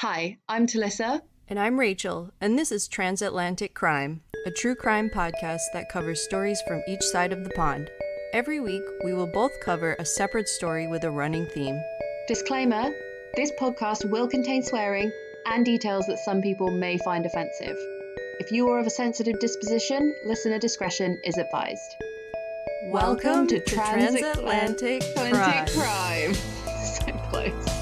Hi, I'm Talicza. And I'm Rachael, and this is Transatlantic Crime, a true crime podcast that covers stories from each side of the pond. Every week, we will both cover a separate story with a running theme. Disclaimer, this podcast will contain swearing and details that some people may find offensive. If you are of a sensitive disposition, listener discretion is advised. Welcome to Transatlantic Crime. Crime. So close.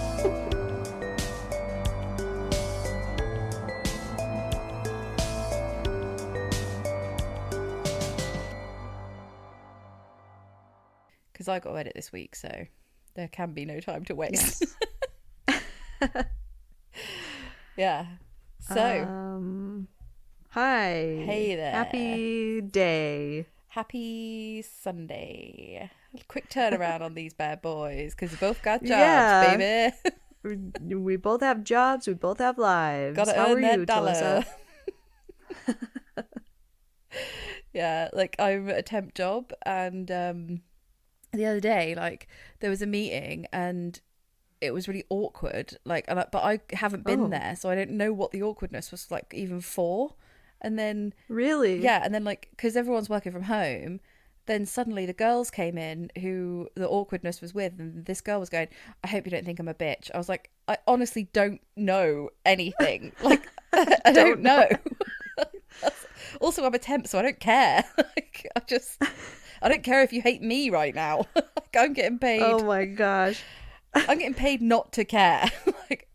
Because I got to edit this week, so there can be no time to waste. Yes. Yeah. So. Hi. Hey there. Happy day. Happy Sunday. Quick turnaround on these bad boys, because we both got jobs, Yeah. baby. We both have jobs. We both have lives. Gotta How earn are that you, dollar. Talicza? Yeah, like I'm at a temp job, and the other day, like there was a meeting, and it was really awkward. But I haven't been there, so I don't know what the awkwardness was like even for. And then Really? yeah, and then like because everyone's working from home, then suddenly the girls came in who the awkwardness was with, and this girl was going, "I hope you don't think I'm a bitch." I was like, I honestly don't know anything. Like I don't know. Also, I'm a temp, so I don't care. Like I don't care if you hate me right now. Like I'm getting paid. Oh my gosh. I'm getting paid not to care. Like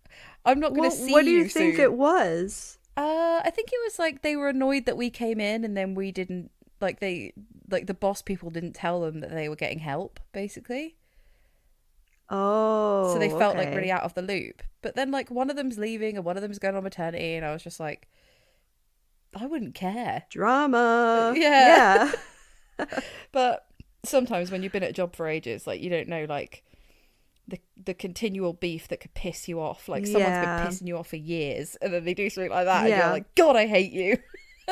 I'm not going to see you. What do you think it was? I think it was like they were annoyed that we came in and then we didn't the boss people didn't tell them that they were getting help, basically. Oh. So they felt like okay. really out of the loop. But then like one of them's leaving and one of them's going on maternity, and I was just like, I wouldn't care. Drama. Yeah. Yeah. But sometimes when you've been at a job for ages, like you don't know like the continual beef that could piss you off. Like someone's been pissing you off for years, and then they do something like that, and you're like, God, I hate you.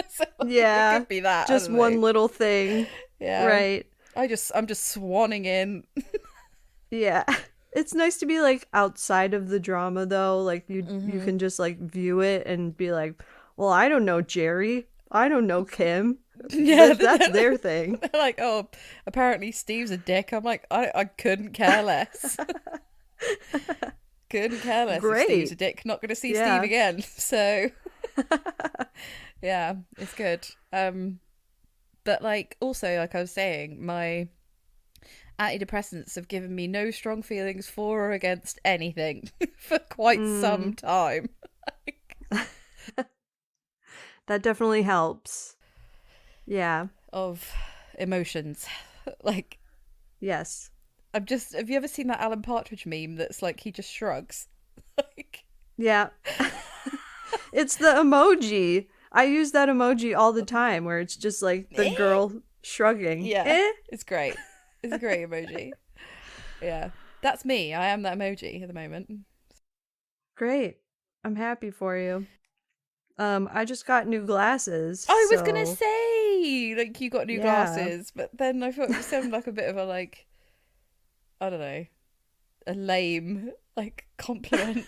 So Yeah. it could be that. Just one little thing. Yeah. Right. I'm just swanning in. Yeah. It's nice to be like outside of the drama though. Like you can just like view it and be like, well, I don't know Jerry. I don't know Kim. Yeah, That's their thing. They're like, oh, apparently Steve's a dick. I'm like, I couldn't care less. Couldn't care less if Steve's a dick. Not going to see Steve again. So, yeah, it's good. But like, also, like I was saying, my antidepressants have given me no strong feelings for or against anything for quite some time. That definitely helps. Yeah. Of emotions. Like, Yes. have you ever seen that Alan Partridge meme that's like he just shrugs? Like, Yeah. It's the emoji. I use that emoji all the time where it's just like the girl shrugging. Yeah. It's great. It's a great emoji. Yeah. That's me. I am that emoji at the moment. Great. I'm happy for you. I just got new glasses. I was gonna say, like, you got new Yeah. glasses, but then I thought it sounded like a bit of a, like, I don't know, a lame, like, compliment.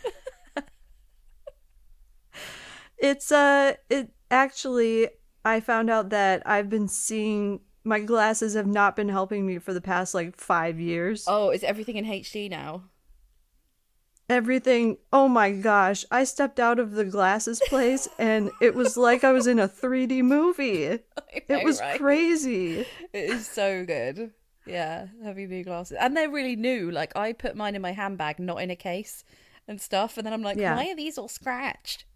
It actually, I found out that I've been seeing, my glasses have not been helping me for the past like 5 years. Oh, is everything in HD now? Everything, oh my gosh, I stepped out of the glasses place and it was like I was in a 3D movie. It was crazy. It is so good. Yeah, having new glasses. And they're really new. Like, I put mine in my handbag, not in a case and stuff. And then I'm like, why are these all scratched?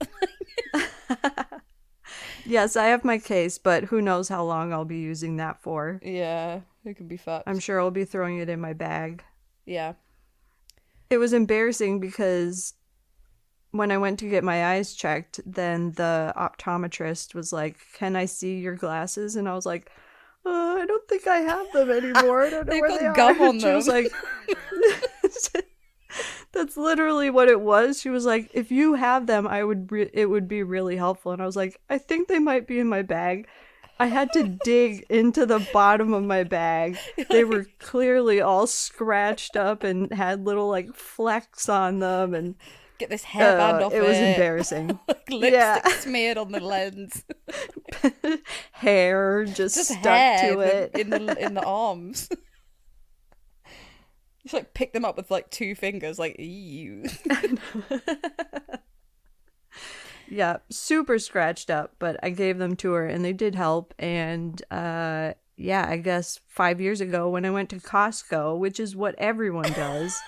Yes, I have my case, but who knows how long I'll be using that for. Yeah, it can be fucked. I'm sure I'll be throwing it in my bag. Yeah. It was embarrassing because when I went to get my eyes checked, then the optometrist was like, "Can I see your glasses?" And I was like, "I don't think I have them anymore. I don't know They've where got they are." gum on She was them. like, "That's literally what it was." She was like, "If you have them, it would be really helpful." And I was like, "I think they might be in my bag." I had to dig into the bottom of my bag. They were clearly all scratched up and had little like flecks on them, and Get this hairband off it was embarrassing. Like lipstick smeared on the lens. Hair just stuck hair to it. in the arms. Just like pick them up with like 2 fingers, like ew. Yeah, super scratched up, but I gave them to her and they did help. And yeah, I guess 5 years ago when I went to Costco, which is what everyone does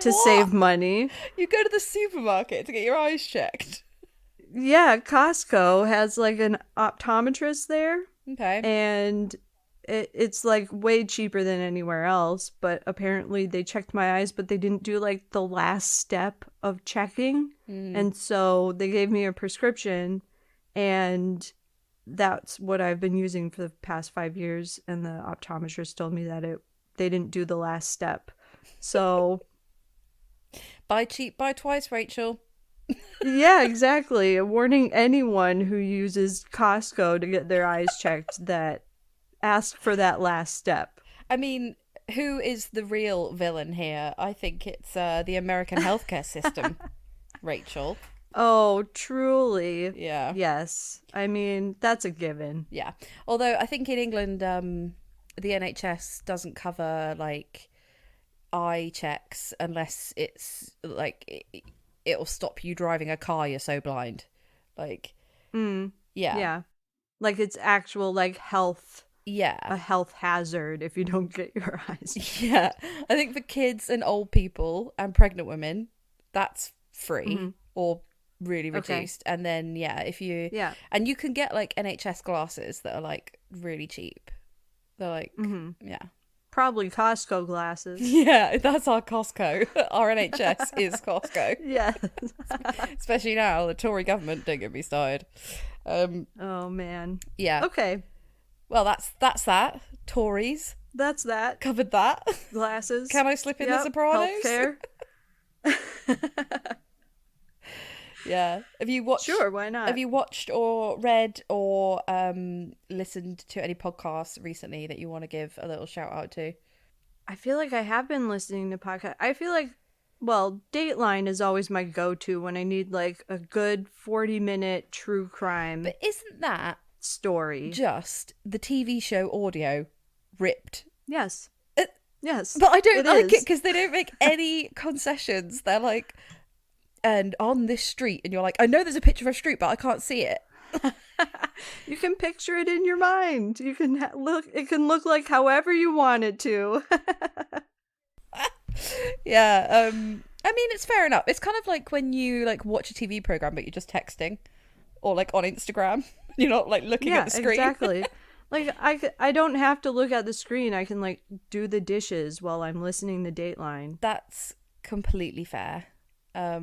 to save money. You go to the supermarket to get your eyes checked. Yeah, Costco has like an optometrist there. Okay. And it's like way cheaper than anywhere else, but apparently they checked my eyes, but they didn't do like the last step of checking. And so they gave me a prescription, and that's what I've been using for the past 5 years. And the optometrist told me that they didn't do the last step. So buy cheap, buy twice, Rachel. yeah, exactly. Warning anyone who uses Costco to get their eyes checked that ask for that last step. I mean, who is the real villain here? I think it's the American healthcare system, Rachel. Oh, truly. Yeah. Yes. I mean, that's a given. Yeah. Although I think in England, the NHS doesn't cover like eye checks unless it's like it'll stop you driving a car. You're so blind. Like, yeah. Yeah. Like it's actual like health. Yeah. A health hazard if you don't get your eyes checked. Yeah. I think for kids and old people and pregnant women, that's free or really reduced. Okay. And then, if you... Yeah. And you can get like NHS glasses that are like really cheap. They're like, yeah. Probably Costco glasses. Yeah, that's our Costco. Our NHS is Costco. Yeah. Especially now, the Tory government, don't get me started. Oh, man. Yeah. Okay. Well, that's that. Tories. That's that. Covered that. Glasses. Can I slip in the Sopranos? Healthcare. Yeah. Have you watched? Sure, why not? Have you watched or read or listened to any podcasts recently that you want to give a little shout out to? I feel like I have been listening to podcasts. I feel like, well, Dateline is always my go-to when I need like a good 40-minute true crime. But isn't that story just the TV show audio ripped? Yes. Yes. But I don't like it because they don't make any concessions. They're like, and on this street, and you're like, I know there's a picture of a street, but I can't see it. You can picture it in your mind. You can look. It can look like however you want it to. Yeah. I mean, it's fair enough. It's kind of like when you like watch a TV program, but you're just texting, or like on Instagram. You're not like looking at the screen. Exactly. Like I don't have to look at the screen. I can like do the dishes while I'm listening to Dateline. That's completely fair. I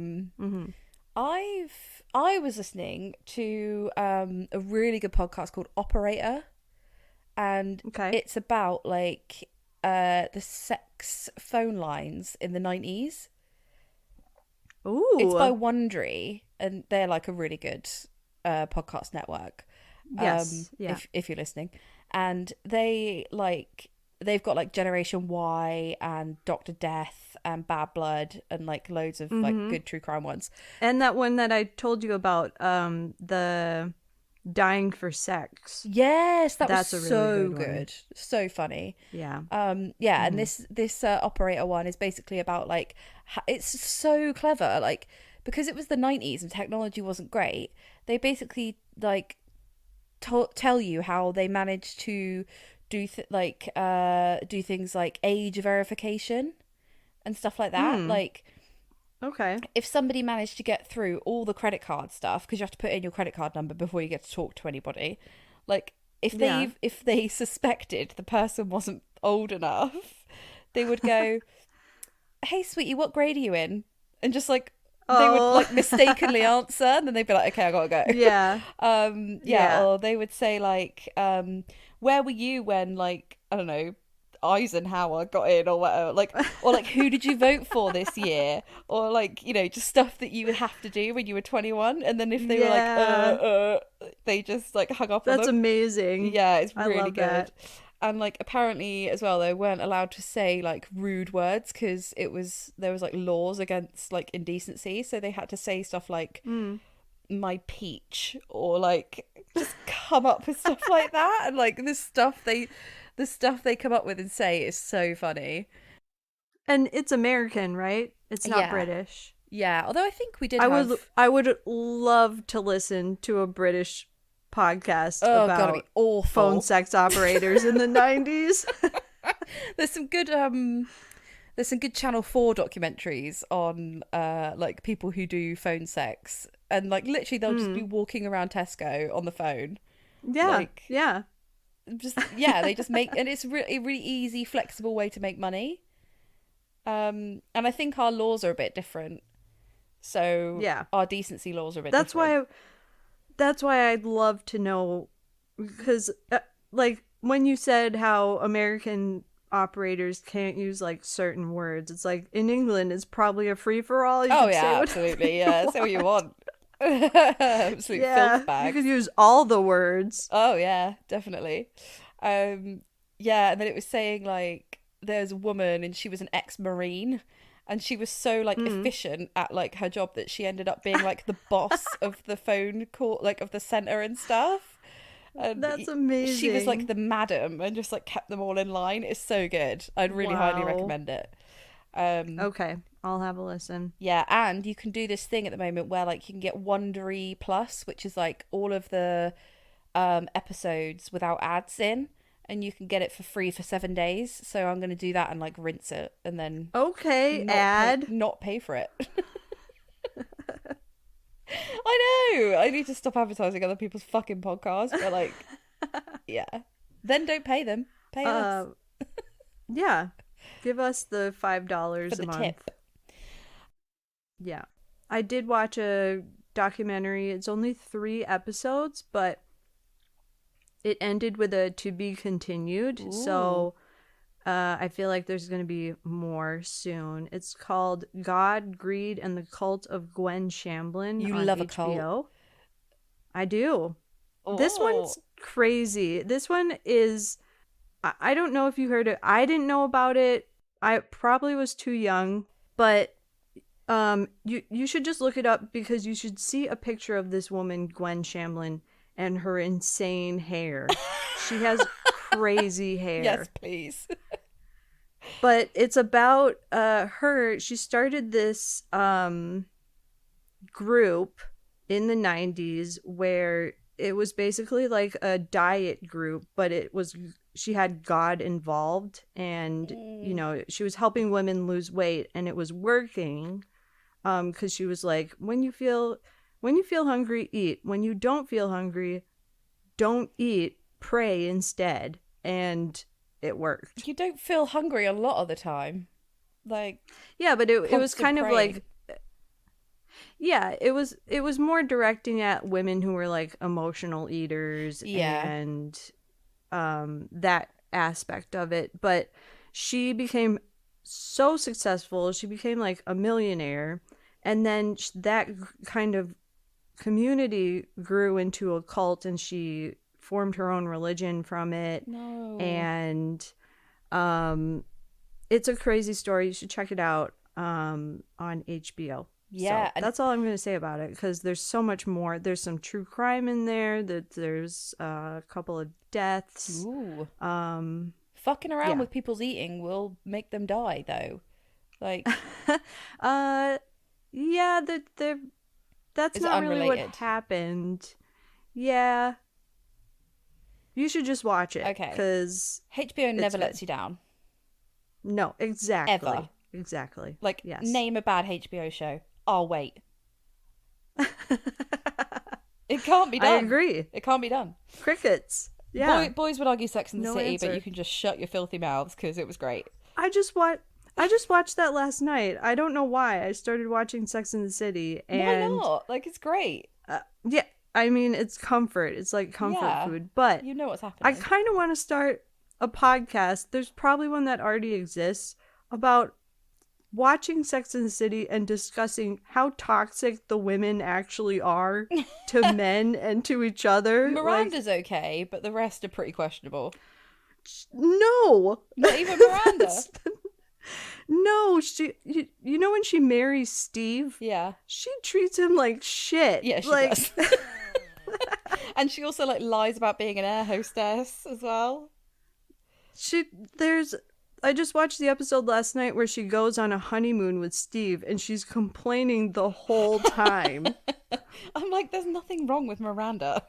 was listening to a really good podcast called Operator, and it's about like the sex phone lines in the 90s. Ooh. It's by Wondery, and they're like a really good podcast network. Yes. If you're listening, and they've got like Generation Y and Dr. Death and Bad Blood and like loads of like good true crime ones. And that one that I told you about, the Dying for Sex. Yes, that's was so really good. So funny. Yeah. And this Operator one is basically about like it's so clever, like because it was the 90s and technology wasn't great. They basically like tell you how they managed to do things like age verification and stuff like that. Like, if somebody managed to get through all the credit card stuff, because you have to put in your credit card number before you get to talk to anybody. Like, if they suspected the person wasn't old enough, they would go, "Hey, sweetie, what grade are you in?" And just like they would like mistakenly answer, and then they'd be like, "Okay, I gotta go." Yeah. Or they would say like, "Where were you when like I don't know, Eisenhower got in or whatever?" Like, or like, "Who did you vote for this year?" Or like, you know, just stuff that you would have to do when you were 21. And then if they were like, they just like hung up on them. That's amazing. Yeah, it's I really love good. And like apparently as well, they weren't allowed to say like rude words because there was like laws against like indecency, so they had to say stuff like my peach, or like just come up with stuff like that. And like the stuff they come up with and say is so funny. And it's American, right? It's not Yeah. British. Yeah, although I think we did I would love to listen to a British podcast gotta be about awful. phone sex operators in the 90s. There's some good Channel 4 documentaries on like people who do phone sex, and like literally they'll just be walking around Tesco on the phone. Yeah. Like, yeah. They just make, and it's a really easy, flexible way to make money. And I think our laws are a bit different. So yeah, our decency laws are a bit different. That's why I'd love to know, because like when you said how American operators can't use like certain words, it's like in England it's probably a free-for-all. You could say absolutely. Yeah, say what you want. Absolute filth bags. You could use all the words. Oh yeah, definitely. And then it was saying like there's a woman and she was an ex-Marine, and she was so like efficient at like her job that she ended up being like the boss of the phone call, like of the center and stuff. And that's amazing. She was like the madam and just like kept them all in line. It's so good. I'd really highly recommend it. Okay, I'll have a listen. Yeah, and you can do this thing at the moment where like you can get Wondery Plus, which is like all of the episodes without ads in, and you can get it for free for 7 days. So I'm going to do that and like rinse it and then not pay for it. I know. I need to stop advertising other people's fucking podcasts, but like yeah. Then don't pay them. Pay us. Yeah. Give us the $5 for the a month. tip. Yeah. I did watch a documentary. It's only 3 episodes, but it ended with a to be continued. Ooh. So I feel like there's going to be more soon. It's called God, Greed, and the Cult of Gwen Shamblin. You on love HBO. A cult. I do. Oh. This one's crazy. This one is... I don't know if you heard it. I didn't know about it. I probably was too young, but you should just look it up, because you should see a picture of this woman, Gwen Shamblin, and her insane hair. She has crazy hair. Yes, please. But it's about her. She started this group in the 90s where it was basically like a diet group, but she had God involved, and you know, she was helping women lose weight, and it was working, because she was like, when you feel hungry, eat. When you don't feel hungry, don't eat. Pray instead. And it worked. You don't feel hungry a lot of the time, like yeah, but it was kind praying. of like, yeah, it was more directing at women who were like emotional eaters, and that aspect of it. But she became so successful. She became like a millionaire, and then that kind of community grew into a cult, and she formed her own religion from it. No. And it's a crazy story. You should check it out on HBO. Yeah, so that's all I'm going to say about it, because there's so much more. There's some true crime in there. There's a couple of deaths. Ooh. Fucking around with people's eating will make them die, though. Like, yeah, that's it's not really unrelated. what happened. Yeah, you should just watch it. Okay, because HBO never lets you down. No, exactly. Ever. Exactly. Like, yes. Name a bad HBO show. I'll wait. It can't be done. I agree. It can't be done. Crickets. Yeah. Boys would argue Sex and the City, answer. but you can just shut your filthy mouths, because it was great. I just watched that last night. I don't know why. I started watching Sex and the City, and why not? Like, it's great. Yeah, I mean, it's comfort. It's like comfort food. But you know what's happening. I kind of want to start a podcast. There's probably one that already exists about watching Sex and the City and discussing how toxic the women actually are to men and to each other. Miranda's okay, but the rest are pretty questionable. No. Not even Miranda. No, you know when she marries Steve? Yeah. She treats him like shit. Yeah, she like, does. And she also like lies about being an air hostess as well. I just watched the episode last night where she goes on a honeymoon with Steve and she's complaining the whole time. I'm like, there's nothing wrong with Miranda.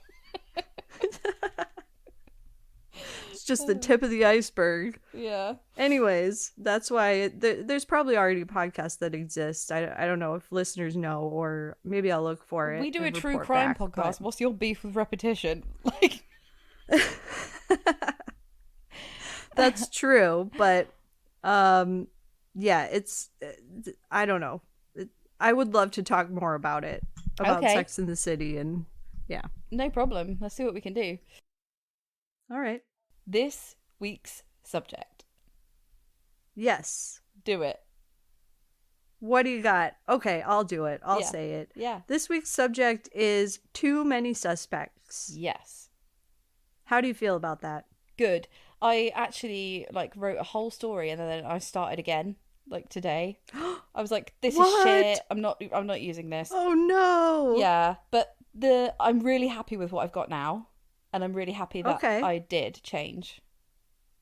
It's just the tip of the iceberg. Yeah. Anyways, that's why there's probably already podcasts that exist. I don't know if listeners know, or maybe I'll look for it. We do a and true report crime back, podcast. but... What's your beef with repetition? Like, that's true, but yeah, it's I don't know. I would love to talk more about it, about Okay. Sex in the City, and yeah. No problem. Let's see what we can do. All right. This week's subject. Yes. Do it. What do you got? Okay, I'll do it. I'll say it. Yeah. This week's subject is too many suspects. Yes. How do you feel about that? Good. I actually like wrote a whole story and then I started again like today. I was like, this is shit. I'm not using this. Oh no. Yeah, but I'm really happy with what I've got now, and I'm really happy that I did change.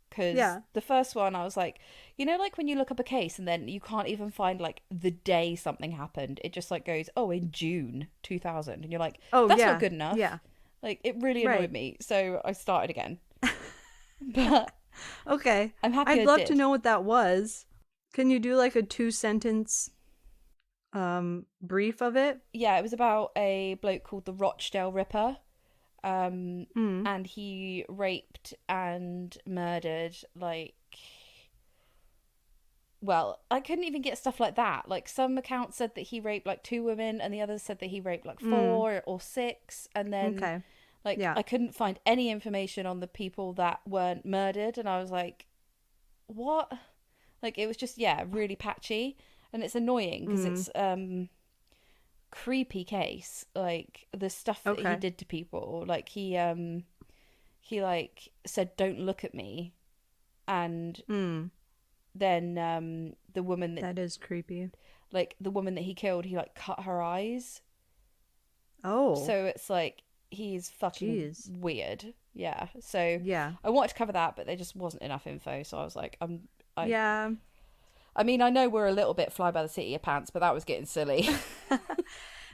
Because the first one, I was like, you know, like when you look up a case and then you can't even find like the day something happened. It just like goes, oh, in June 2000, and you're like, oh, that's not good enough. Yeah, like it really annoyed me, so I started again. But okay, I'm happy. I'd love to know what that was. Can you do like a 2-sentence brief of it? Yeah, it was about a bloke called the Rochdale Ripper. And he raped and murdered like, well, I couldn't even get stuff like that. Like some accounts said that he raped like 2 women and the others said that he raped like 4 or 6, and then I couldn't find any information on the people that weren't murdered, and I was like, what? Like it was just really patchy, and it's annoying because it's creepy case, like the stuff that he did to people. Like he like said, don't look at me, and then the woman that is creepy, like the woman that he killed, he like cut her eyes. So it's like he's fucking weird. So I wanted to cover that, but there just wasn't enough info, so I was like, I mean, I know we're a little bit fly by the seat of your pants, but that was getting silly.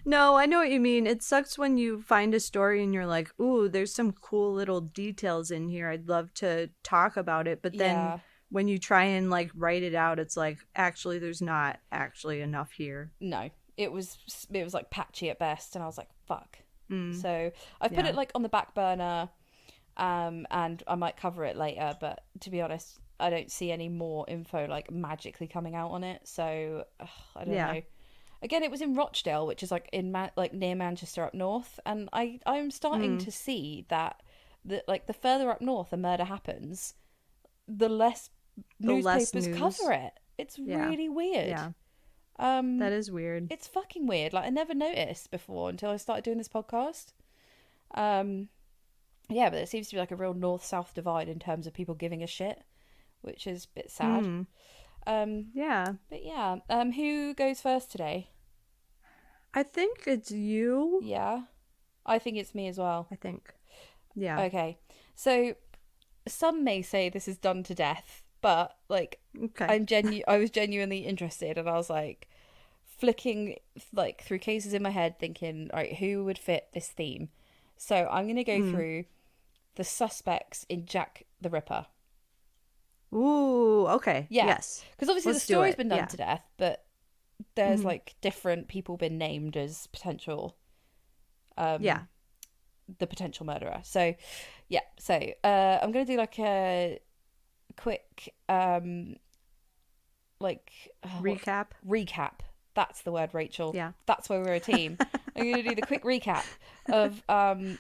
No, I know what you mean. It sucks when you find a story and you're like, ooh, there's some cool little details in here. I'd love to talk about it. But then when you try and like write it out, it's like, actually, there's not actually enough here. No, it was like patchy at best. And I was like, fuck. So I put it like on the back burner, and I might cover it later. But to be honest, I don't see any more info like magically coming out on it. So I don't know. Again, it was in Rochdale, which is like like near Manchester up north, and I'm starting to see that the further up north a murder happens, the less newspapers cover it. It's really weird. Yeah. That is weird. It's fucking weird. Like I never noticed before until I started doing this podcast. Yeah, but there seems to be like a real north-south divide in terms of people giving a shit, which is a bit sad. Yeah. But yeah, who goes first today? I think it's you. Yeah. I think it's me as well. I think. Yeah. Okay. So some may say this is done to death, but like I was genuinely interested, and I was like flicking like through cases in my head thinking, all right, who would fit this theme? So I'm going to go through the suspects in Jack the Ripper. Ooh, okay. Yeah. Yes. Because obviously the story's been done to death, but there's like different people been named as potential the potential murderer. So I'm going to do like a quick recap. That's the word, Rachel. Yeah. That's why we're a team. I'm going to do the quick recap of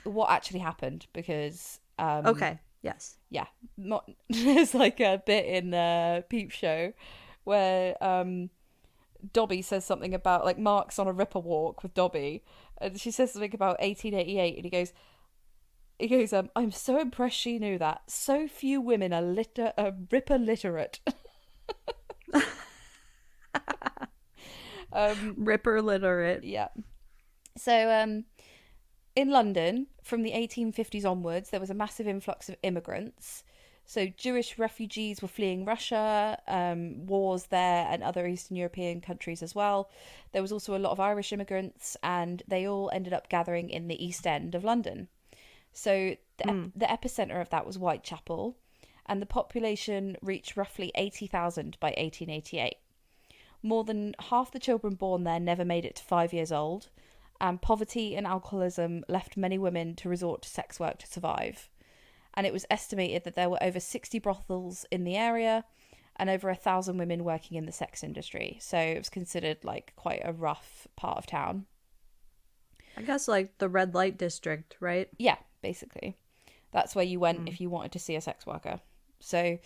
what actually happened, because okay. Yes. Yeah. There's like a bit in Peep Show where Dobby says something about like Mark's on a Ripper walk with Dobby, and she says something about 1888, and he goes, He goes, I'm so impressed she knew that. So few women are Ripper literate. Ripper literate. Yeah. So in London, from the 1850s onwards, there was a massive influx of immigrants. So Jewish refugees were fleeing Russia, wars there, and other Eastern European countries as well. There was also a lot of Irish immigrants, and they all ended up gathering in the East End of London. So the epicenter of that was Whitechapel, and the population reached roughly 80,000 by 1888. More than half the children born there never made it to 5 years old, and poverty and alcoholism left many women to resort to sex work to survive. And it was estimated that there were over 60 brothels in the area and over 1,000 women working in the sex industry. So it was considered like quite a rough part of town. I guess like the red light district, right? Yeah, basically. That's where you went if you wanted to see a sex worker. So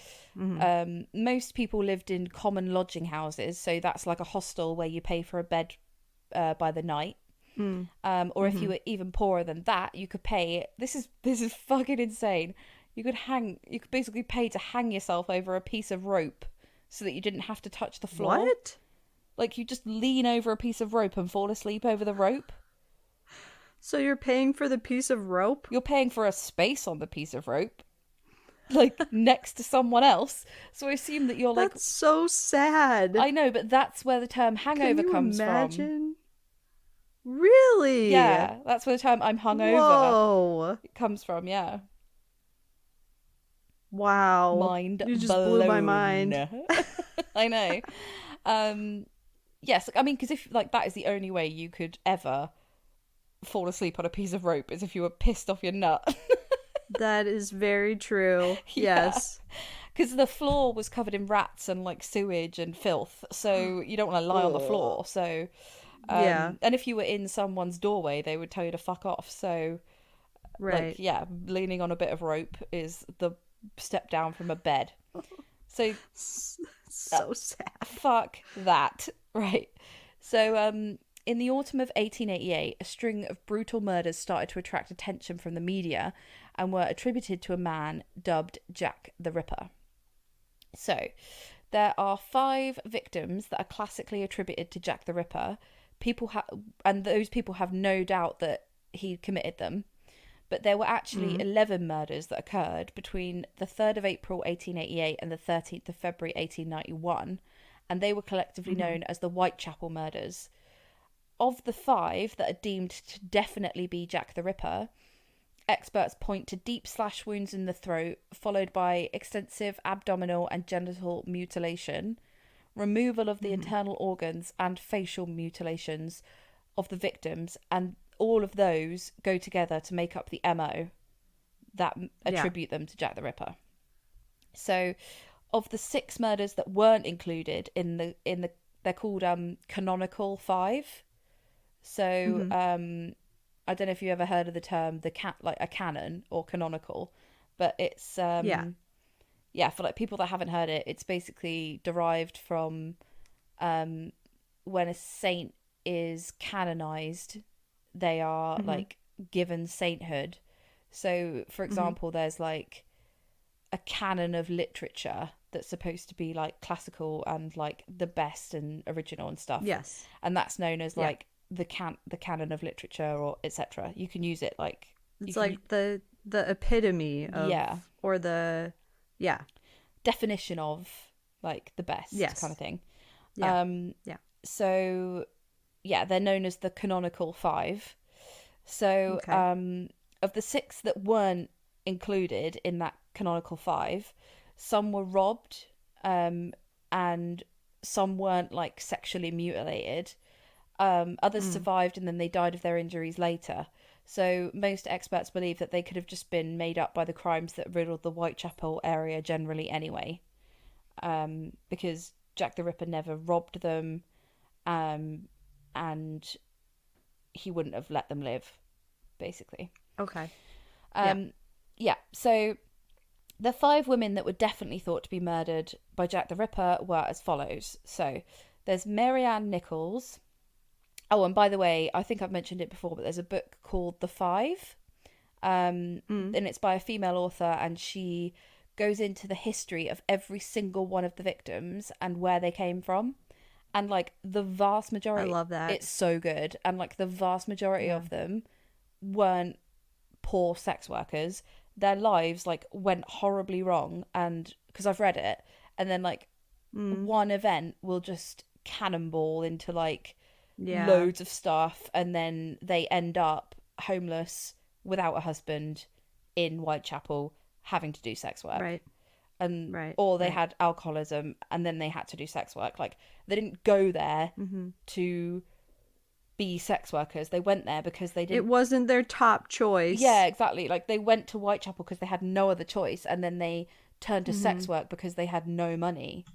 most people lived in common lodging houses. So that's like a hostel where you pay for a bed by the night. Or if you were even poorer than that, you could pay. This is fucking insane. You could basically pay to hang yourself over a piece of rope so that you didn't have to touch the floor. What? Like you just lean over a piece of rope and fall asleep over the rope. So you're paying for the piece of rope? You're paying for a space on the piece of rope, like next to someone else. So I assume that you're like. That's so sad. I know, but that's where the term hangover comes from. Really? Yeah, that's where the term "I'm hungover" Whoa. comes from. Yeah. Wow. Mind you just blown. blew my mind. I know. Yes, I mean, because if like that is the only way you could ever fall asleep on a piece of rope is if you were pissed off your nut. That is very true. Yes. Because the floor was covered in rats and like sewage and filth, so you don't want to lie on the floor. So yeah. And if you were in someone's doorway, they would tell you to fuck off. So right. like, yeah, leaning on a bit of rope is the step down from a bed. So so sad. Fuck that. Right. So in the autumn of 1888, a string of brutal murders started to attract attention from the media and were attributed to a man dubbed Jack the Ripper. So there are 5 victims that are classically attributed to Jack the Ripper. And those people have no doubt that he committed them. But there were actually 11 murders that occurred between the 3rd of April 1888 and the 13th of February 1891, and they were collectively known as the Whitechapel Murders. Of the 5 that are deemed to definitely be Jack the Ripper, experts point to deep slash wounds in the throat, followed by extensive abdominal and genital mutilation, removal of the internal organs, and facial mutilations of the victims, and all of those go together to make up the MO that attribute them to Jack the Ripper. So, of the 6 murders that weren't included in the they're called canonical 5. So, I don't know if you ever heard of the term like a canon or canonical, but it's yeah, for like people that haven't heard it, it's basically derived from when a saint is canonized, they are like given sainthood. So, for example, there's like a canon of literature that's supposed to be like classical and like the best and original and stuff. Yes. And that's known as like the canon of literature or etc. You can use it like it's like the epitome of or the definition of like the best kind of thing. So they're known as the canonical 5. So of the 6 that weren't included in that canonical 5, some were robbed and some weren't like sexually mutilated. Others survived and then they died of their injuries later. So most experts believe that they could have just been made up by the crimes that riddled the Whitechapel area generally anyway. Because Jack the Ripper never robbed them, and he wouldn't have let them live, basically. Okay. So the 5 women that were definitely thought to be murdered by Jack the Ripper were as follows. So there's Mary Ann Nichols. Oh, and by the way, I think I've mentioned it before, but there's a book called The 5, And it's by a female author, and she goes into the history of every single one of the victims and where they came from. And like the vast majority, I love that. it's so good. And like the vast majority of them weren't poor sex workers. Their lives like went horribly wrong, and because I've read it, and then like one event will just cannonball into like loads of stuff, and then they end up homeless without a husband in Whitechapel having to do sex work. Right. And or they had alcoholism and then they had to do sex work. Like they didn't go there to be sex workers. They went there because they didn't. It wasn't their top choice. Yeah, exactly. Like they went to Whitechapel because they had no other choice, and then they turned to sex work because they had no money.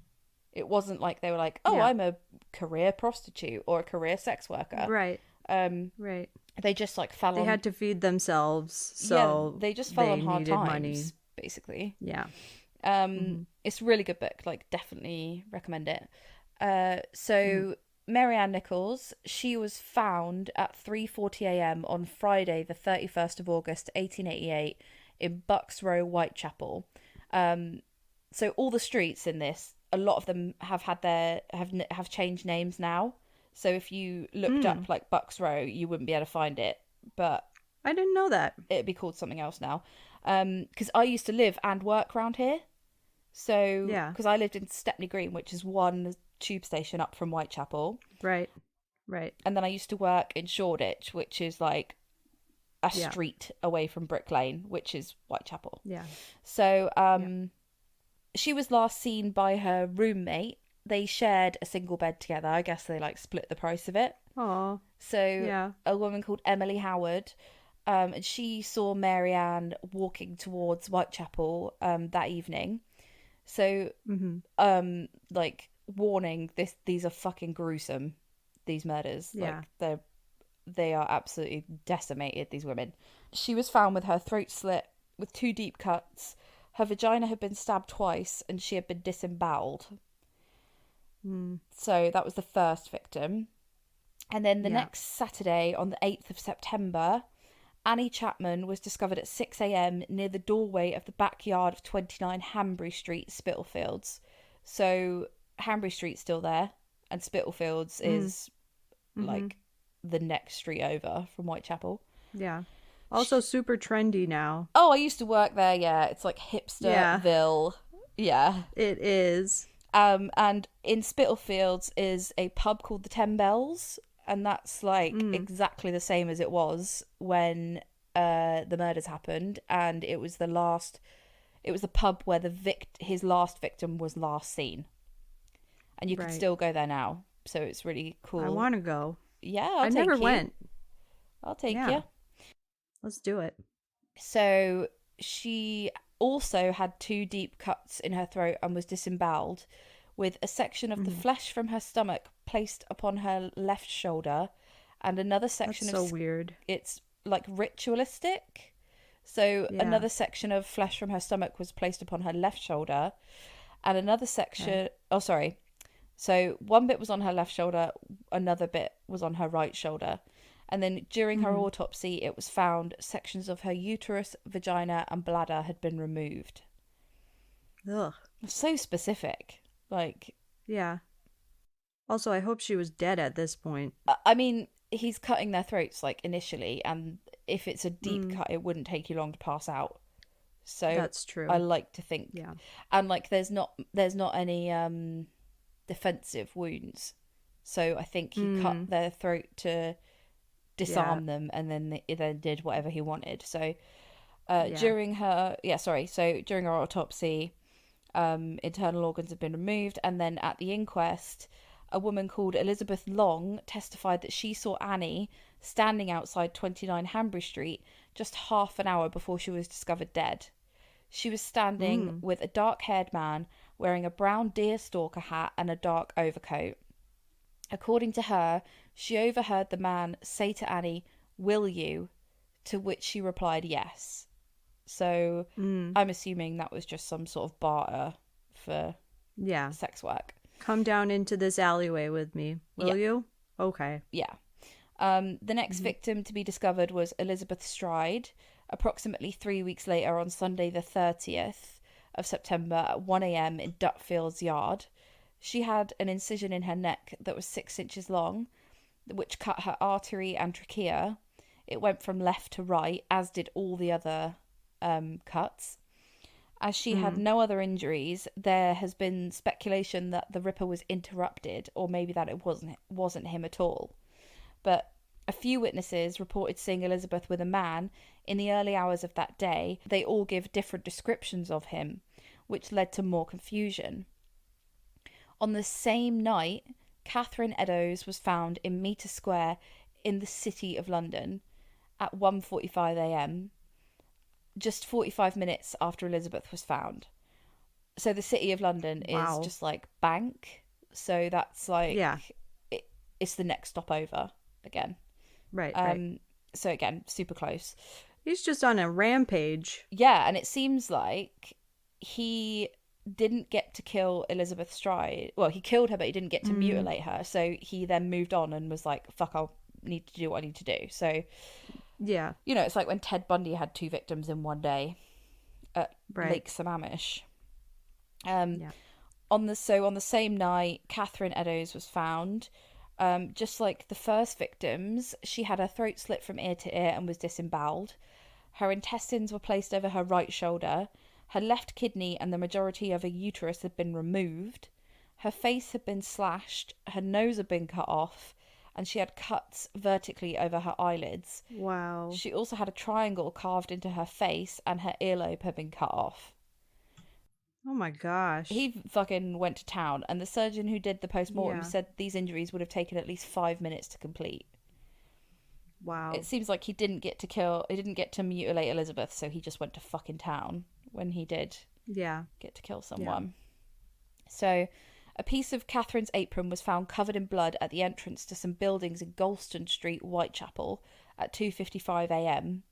It wasn't like they were like, oh, I'm a career prostitute or a career sex worker. Right. Right. They just like fell on. They had to feed themselves, so they just fell on hard times, money. basically. Yeah. It's a really good book. Like, definitely recommend it. So Mary Ann Nichols, she was found at 3:40 a.m. on Friday, the 31st of August, 1888, in Bucks Row, Whitechapel. So all the streets in this, a lot of them have had have changed names now. So if you looked up like Bucks Row, you wouldn't be able to find it. But I didn't know that. It'd be called something else now. Because I used to live and work around here. So, because I lived in Stepney Green, which is one tube station up from Whitechapel. Right, right. And then I used to work in Shoreditch, which is like a street away from Brick Lane, which is Whitechapel. Yeah. So, she was last seen by her roommate. They shared a single bed together. I guess they like split the price of it. Oh. So, a woman called Emily Howard, and she saw Mary Ann walking towards Whitechapel that evening. So, like, warning, these are fucking gruesome, these murders. Yeah. Like, they are absolutely decimated, these women. She was found with her throat slit with 2 deep cuts. Her vagina had been stabbed twice, and she had been disemboweled. So that was the first victim. And then the next Saturday, on the 8th of September, Annie Chapman was discovered at 6 a.m. near the doorway of the backyard of 29 Hanbury Street, Spitalfields. So Hanbury Street's still there, and Spitalfields is like the next street over from Whitechapel. Yeah. Also super trendy now. Oh, I used to work there, yeah. It's like hipsterville. Yeah. It is. And in Spitalfields is a pub called the 10 Bells, and that's like exactly the same as it was when the murders happened, and it was the pub where his last victim was last seen. And you can still go there now. So it's really cool. I want to go. Yeah, I never went. I'll take you. Let's do it. So she also had 2 deep cuts in her throat and was disemboweled, with a section of the flesh from her stomach placed upon her left shoulder, and another section That's so weird. It's like ritualistic. So another section of flesh from her stomach was placed upon her left shoulder, and another section. Oh, sorry. So one bit was on her left shoulder, another bit was on her right shoulder. And then during her autopsy, it was found sections of her uterus, vagina, and bladder had been removed. Ugh. So specific. Like. Yeah. Also, I hope she was dead at this point. I mean, he's cutting their throats, like, initially, and if it's a deep cut, it wouldn't take you long to pass out. So that's true. I like to think. Yeah. And, like, there's not any defensive wounds. So I think he cut their throat to disarm them, and then they did whatever he wanted. So during her autopsy, internal organs have been removed, and then at the inquest, a woman called Elizabeth Long testified that she saw Annie standing outside 29 Hanbury Street just half an hour before she was discovered dead. She was standing with a dark-haired man wearing a brown deerstalker hat and a dark overcoat. According to her, she overheard the man say to Annie, "Will you?" To which she replied yes. So I'm assuming that was just some sort of barter for sex work. Come down into this alleyway with me, will you? Okay. Yeah. The next victim to be discovered was Elizabeth Stride. Approximately 3 weeks later, on Sunday the 30th of September at 1 a.m. in Dutfield's yard, she had an incision in her neck that was 6 inches long, which cut her artery and trachea. It went from left to right, as did all the other cuts. As she had no other injuries, there has been speculation that the Ripper was interrupted, or maybe that it wasn't him at all. But a few witnesses reported seeing Elizabeth with a man in the early hours of that day. They all give different descriptions of him, which led to more confusion. On the same night, Catherine Eddowes was found in Meter Square in the City of London at 1:45 a.m, just 45 minutes after Elizabeth was found. So the City of London is just like bank. So that's like, it's the next stop over again. Right. So again, super close. He's just on a rampage. Yeah, and it seems like he didn't get to kill Elizabeth Stride. Well, he killed her, but he didn't get to mutilate her. So he then moved on and was like, fuck, I'll need to do what I need to do. So, yeah, you know, it's like when Ted Bundy had 2 victims in one day at Lake Sammamish. On the same night, Catherine Eddowes was found. Just like the first victims, she had her throat slit from ear to ear and was disemboweled. Her intestines were placed over her right shoulder. Her left kidney and the majority of her uterus had been removed. Her face had been slashed. Her nose had been cut off. And she had cuts vertically over her eyelids. Wow. She also had a triangle carved into her face, and her earlobe had been cut off. Oh my gosh. He fucking went to town, and the surgeon who did the post-mortem said these injuries would have taken at least 5 minutes to complete. Wow. It seems like he didn't get to mutilate Elizabeth, so he just went to fucking town when he did get to kill someone. So a piece of Catherine's apron was found covered in blood at the entrance to some buildings in Golston Street, Whitechapel, at 2:55 a.m.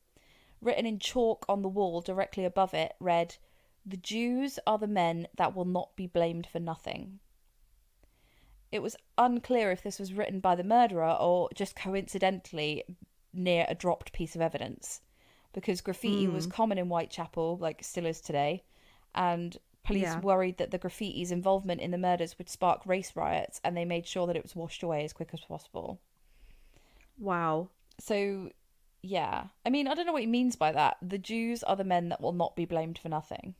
Written in chalk on the wall directly above it read, "The Jews are the men that will not be blamed for nothing." It was unclear if this was written by the murderer or just coincidentally near a dropped piece of evidence, because graffiti was common in Whitechapel, like still is today, and police worried that the graffiti's involvement in the murders would spark race riots, and they made sure that it was washed away as quick as possible. Wow. So, yeah. I mean, I don't know what he means by that. The Jews are the men that will not be blamed for nothing.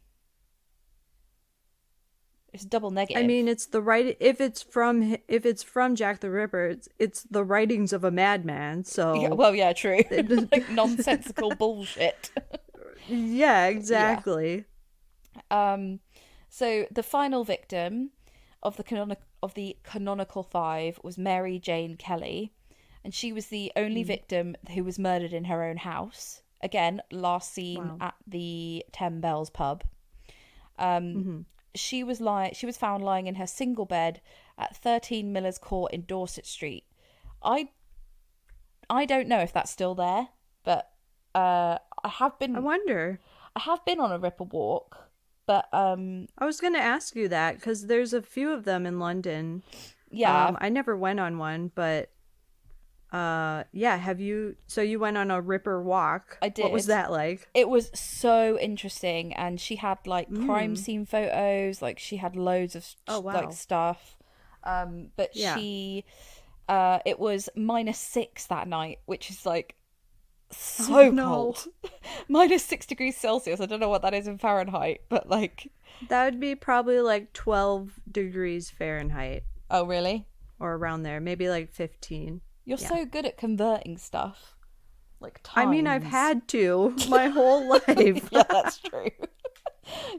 It's double negative. I mean, it's the right. If it's from Jack the Ripper, it's the writings of a madman. So yeah, well, yeah, true. Like nonsensical bullshit. Yeah, exactly. Yeah. So the final victim of the canonical 5 was Mary Jane Kelly, and she was the only victim who was murdered in her own house. Again, last seen at the 10 Bells pub. She was found lying in her single bed at 13 Miller's Court in Dorset Street. I don't know if that's still there, but I wonder. I have been on a Ripper walk. But I was going to ask you that because there's a few of them in London. Yeah. I never went on one, but have you? So you went on a Ripper walk. I did. What was that like? It was so interesting, and she had like crime scene photos, like she had loads of like stuff. But she it was -6 that night, which is like so cold. -6 degrees Celsius. I don't know what that is in Fahrenheit, but like that would be probably like 12 degrees Fahrenheit. Oh, really? Or around there, maybe like 15. You're so good at converting stuff. Like times. I mean, I've had to my whole life. Yeah, that's true.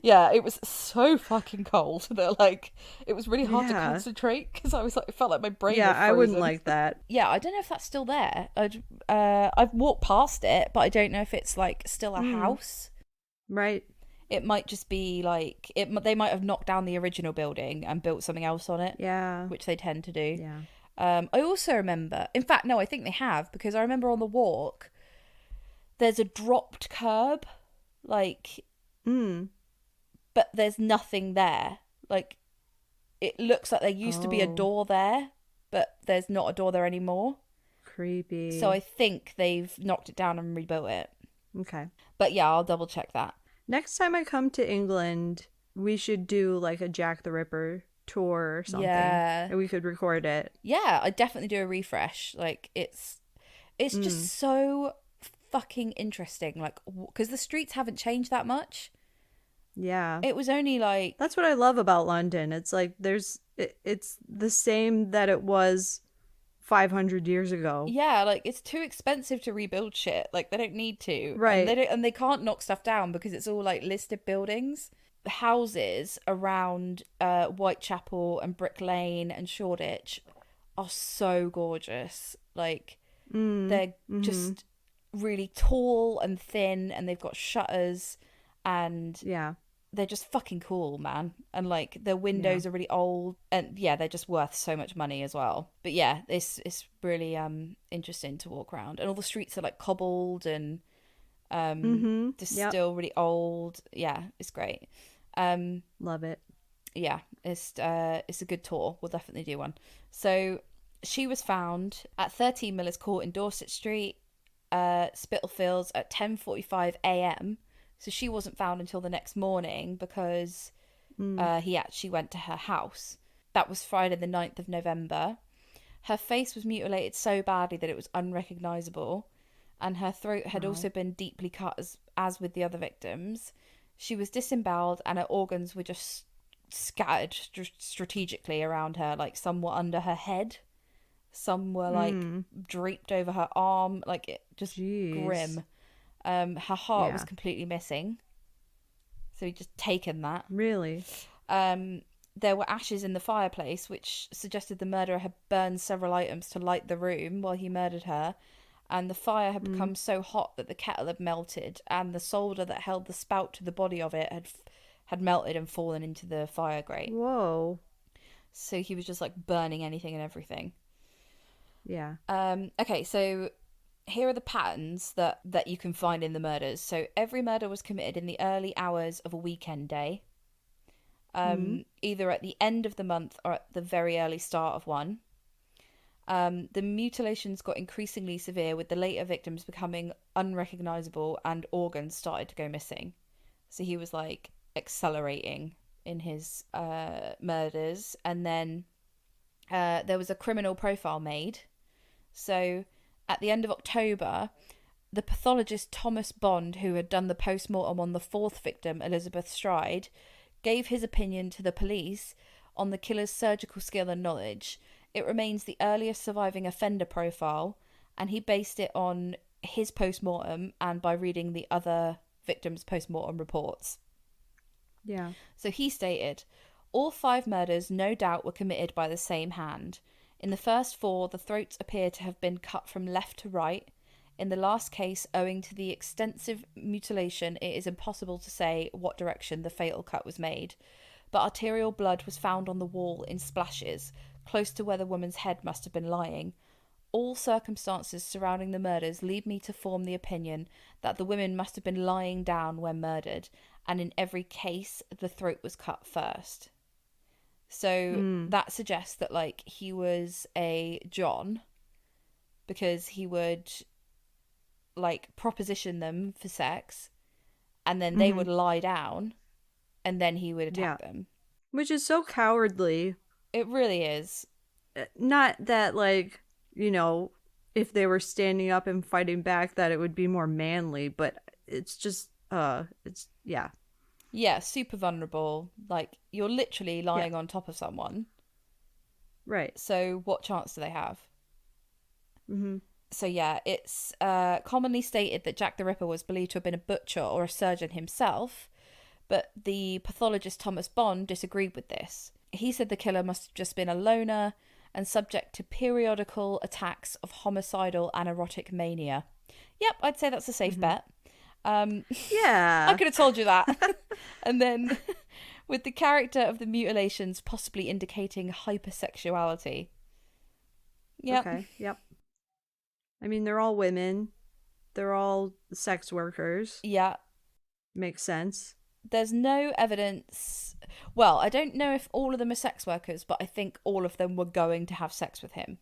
Yeah, it was so fucking cold that like it was really hard to concentrate because I was like, it felt like my brain. Yeah, was frozen. I wouldn't like that. Yeah, I don't know if that's still there. I've walked past it, but I don't know if it's like still a house. Right. It might just be like they might have knocked down the original building and built something else on it. Yeah, which they tend to do. Yeah. I also remember, in fact, no, I think they have, because I remember on the walk, there's a dropped curb, like, but there's nothing there. Like, it looks like there used to be a door there, but there's not a door there anymore. Creepy. So I think they've knocked it down and rebuilt it. Okay. But yeah, I'll double check that. Next time I come to England, we should do like a Jack the Ripper tour or something. Yeah. And we could record it. Yeah, I'd definitely do a refresh. Like, it's just so fucking interesting. Like, because the streets haven't changed that much. Yeah. It was only like... That's what I love about London. It's like it's the same that it was 500 years ago. Yeah, like, it's too expensive to rebuild shit. Like, they don't need to. Right. And they can't knock stuff down because it's all, like, listed buildings. The houses around Whitechapel and Brick Lane and Shoreditch are so gorgeous. Like, they're just really tall and thin, and they've got shutters, and Yeah. they're just fucking cool, man. And like, their windows are really old, and yeah, they're just worth so much money as well. But yeah, it's really interesting to walk around, and all the streets are like cobbled and just still really old. Yeah, it's great. Love it. Yeah, it's a good tour. We'll definitely do one. So she was found at 13 Millers Court in Dorset Street, Spitalfields, at 10:45 a.m. So she wasn't found until the next morning because he actually went to her house. That was Friday the 9th of November. Her face was mutilated so badly that it was unrecognisable, and her throat had also been deeply cut as with the other victims. She was disemboweled, and her organs were just scattered strategically around her. Like, some were under her head, some were like draped over her arm. Like, it just grim. Her heart was completely missing, so he'd just taken that. Really? There were ashes in the fireplace, which suggested the murderer had burned several items to light the room while he murdered her, and the fire had become so hot that the kettle had melted, and the solder that held the spout to the body of it had melted and fallen into the fire grate. Whoa. So he was just like burning anything and everything. Yeah. Okay, so here are the patterns that you can find in the murders. So every murder was committed in the early hours of a weekend day, either at the end of the month or at the very early start of one. The mutilations got increasingly severe, with the later victims becoming unrecognisable and organs started to go missing. So he was like accelerating in his murders. And then there was a criminal profile made. So at the end of October, the pathologist Thomas Bond, who had done the post-mortem on the fourth victim, Elizabeth Stride, gave his opinion to the police on the killer's surgical skill and knowledge. It remains the earliest surviving offender profile, and he based it on his post-mortem and by reading the other victims' post-mortem reports. Yeah. So he stated, all 5 murders no doubt were committed by the same hand. In the first 4, the throats appear to have been cut from left to right. In the last case, owing to the extensive mutilation, it is impossible to say what direction the fatal cut was made. But arterial blood was found on the wall in splashes, close to where the woman's head must have been lying. All circumstances surrounding the murders lead me to form the opinion that the women must have been lying down when murdered, and in every case, the throat was cut first. So that suggests that, like, he was a John, because he would, like, proposition them for sex, and then they would lie down, and then he would attack them. Which is so cowardly. It really is. Not that, like, you know, if they were standing up and fighting back, that it would be more manly, but it's just, yeah. Yeah, super vulnerable. Like, you're literally lying on top of someone. Right. So what chance do they have? Mm-hmm. So yeah, it's commonly stated that Jack the Ripper was believed to have been a butcher or a surgeon himself, but the pathologist Thomas Bond disagreed with this. He said the killer must have just been a loner and subject to periodical attacks of homicidal and erotic mania. Yep, I'd say that's a safe bet. Yeah. I could have told you that. And then with the character of the mutilations possibly indicating hypersexuality. Yep. Okay, yep. I mean, they're all women. They're all sex workers. Yeah. Makes sense. There's no evidence. Well, I don't know if all of them are sex workers, but I think all of them were going to have sex with him.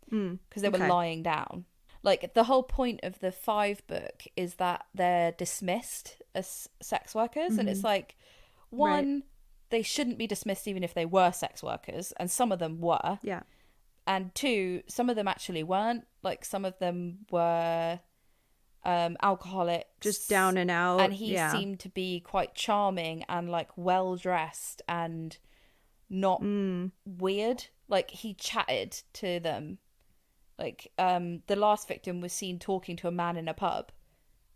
Because they were lying down. Like, the whole point of the 5 book is that they're dismissed as sex workers. And it's like, one, they shouldn't be dismissed even if they were sex workers. And some of them were. Yeah. And 2, some of them actually weren't. Like, some of them were alcoholics. Just down and out. And he seemed to be quite charming and, like, well-dressed and not weird. Like, he chatted to them. Like, the last victim was seen talking to a man in a pub,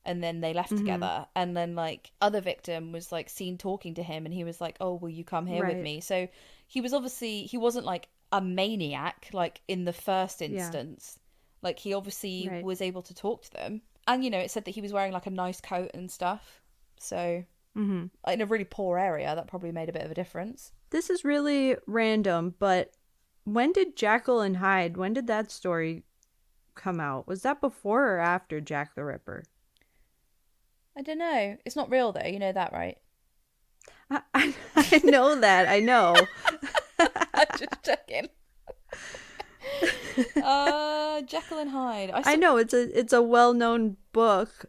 and then they left together. And then, like, other victim was, like, seen talking to him, and he was like, oh, will you come here with me? So he was obviously, he wasn't, like, a maniac, like, in the first instance. Like, he obviously was able to talk to them. And, you know, it said that he was wearing, like, a nice coat and stuff. So, in a really poor area, that probably made a bit of a difference. This is really random, but when did Jekyll and Hyde, when did that story come out? Was that before or after Jack the Ripper? I don't know. It's not real, though. You know that, right? I know that. I know. I'm just checking. Jekyll and Hyde. I know, it's a well-known book.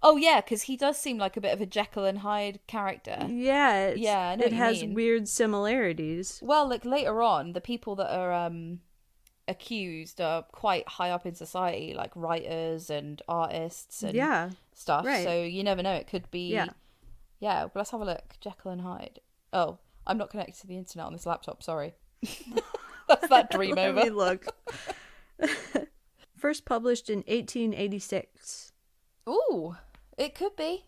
Oh, yeah, because he does seem like a bit of a Jekyll and Hyde character. Yeah, I know it has weird similarities. Well, like, later on, the people that are accused are quite high up in society, like writers and artists and stuff. Right. So you never know. It could be... Yeah, but let's have a look. Jekyll and Hyde. Oh, I'm not connected to the internet on this laptop, sorry. That's that dream over. Let me look. First published in 1886. Ooh, it could be.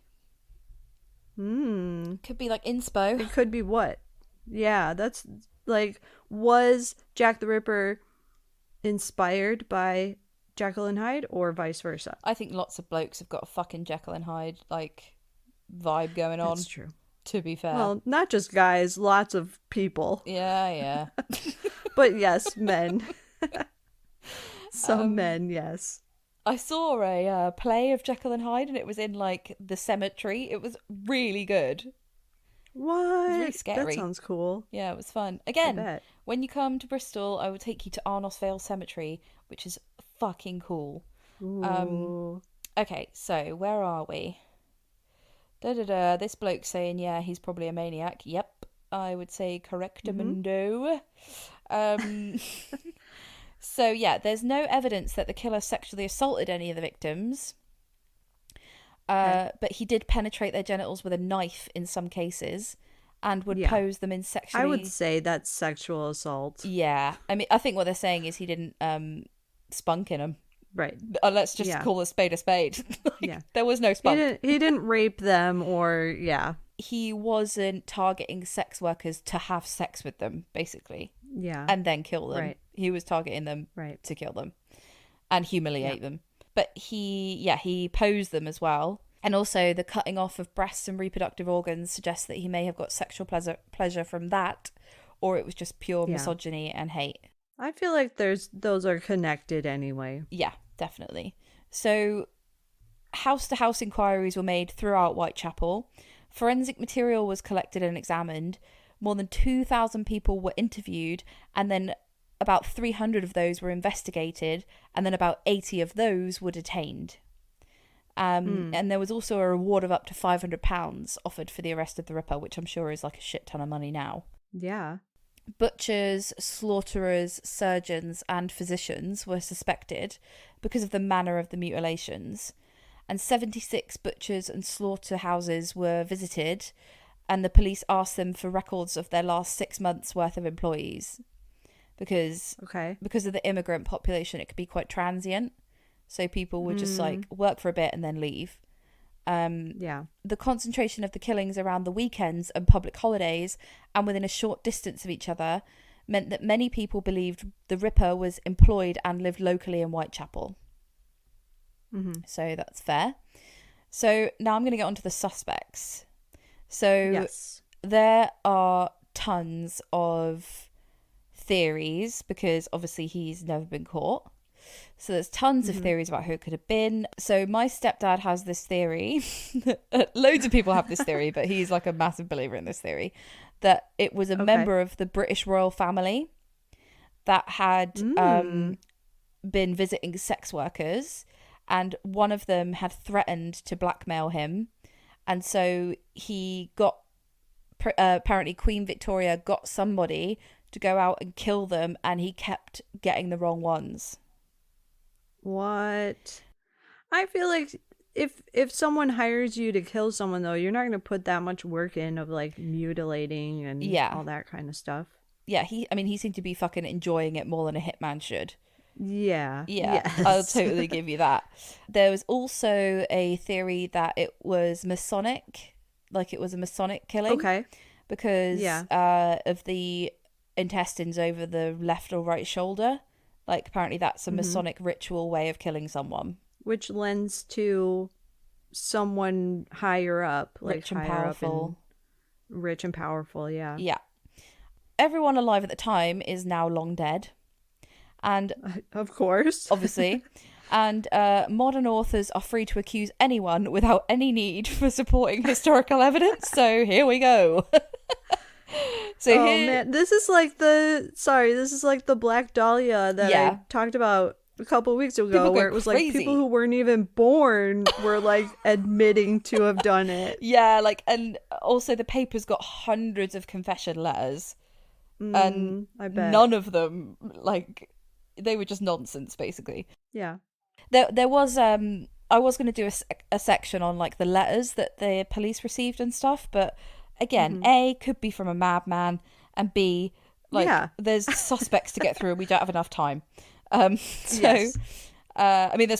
Could be like inspo. It could be what? Yeah, that's like, was Jack the Ripper inspired by Jekyll and Hyde or vice versa? I think lots of blokes have got a fucking Jekyll and Hyde like vibe going on. That's true. To be fair. Well, not just guys, lots of people. Yeah. But yes, men. Some men, yes. I saw a play of Jekyll and Hyde, and it was in like the cemetery. It was really good. What? It was really scary. That sounds cool. Yeah, it was fun. Again, when you come to Bristol, I will take you to Arnos Vale Cemetery, which is fucking cool. Ooh. Okay, so where are we? This bloke's saying, yeah, he's probably a maniac. Yep, I would say correctamundo. So, yeah, there's no evidence that the killer sexually assaulted any of the victims. But he did penetrate their genitals with a knife in some cases and would pose them in sexually... I would say that's sexual assault. Yeah. I mean, I think what they're saying is he didn't spunk in them. Right. Let's just call a spade a spade. There was no spunk. He didn't rape them or, He wasn't targeting sex workers to have sex with them, basically. Yeah. And then kill them. Right. He was targeting them to kill them and humiliate them. But he posed them as well. And also the cutting off of breasts and reproductive organs suggests that he may have got sexual pleasure from that, or it was just pure misogyny and hate. I feel like those are connected anyway. Yeah, definitely. So house-to-house inquiries were made throughout Whitechapel. Forensic material was collected and examined. More than 2,000 people were interviewed, and then about 300 of those were investigated, and then about 80 of those were detained. And there was also a reward of up to £500 offered for the arrest of the Ripper, which I'm sure is like a shit ton of money now. Yeah. Butchers, slaughterers, surgeons, and physicians were suspected because of the manner of the mutilations. And 76 butchers and slaughterhouses were visited, and the police asked them for records of their last 6 months' worth of employees. Because of the immigrant population, it could be quite transient. So people would just like work for a bit and then leave. The concentration of the killings around the weekends and public holidays and within a short distance of each other meant that many people believed the Ripper was employed and lived locally in Whitechapel. So that's fair. So now I'm going to get onto the suspects. So there are tons of theories because obviously he's never been caught. So there's tons of theories about who it could have been. So my stepdad has this theory. Loads of people have this theory, but he's like a massive believer in this theory, that it was a member of the British royal family that had been visiting sex workers, and one of them had threatened to blackmail him. And so he got, apparently Queen Victoria got somebody to go out and kill them, and he kept getting the wrong ones. What? I feel like if someone hires you to kill someone, though, you're not going to put that much work in of like mutilating and all that kind of stuff. Yeah, he seemed to be fucking enjoying it more than a hitman should. Yeah. Yes. I'll totally give you that. There was also a theory that it was Masonic, like it was a Masonic killing. Okay. Because of the intestines over the left or right shoulder. Like, apparently that's a Masonic ritual way of killing someone. Which lends to someone higher up. Like rich and powerful. Rich and powerful, yeah. Yeah. Everyone alive at the time is now long dead. And of course. Obviously. And modern authors are free to accuse anyone without any need for supporting historical evidence. So here we go. Man, this is like the Black Dahlia that I talked about a couple of weeks ago, where it was crazy. Like people who weren't even born were like admitting to have done it. Yeah, like, and also the paper's got hundreds of confession letters, and I bet none of them, like, they were just nonsense, basically. Yeah. There was I was going to do a section on like the letters that the police received and stuff, but again, A, could be from a madman, and B, like, there's suspects to get through and we don't have enough time. There's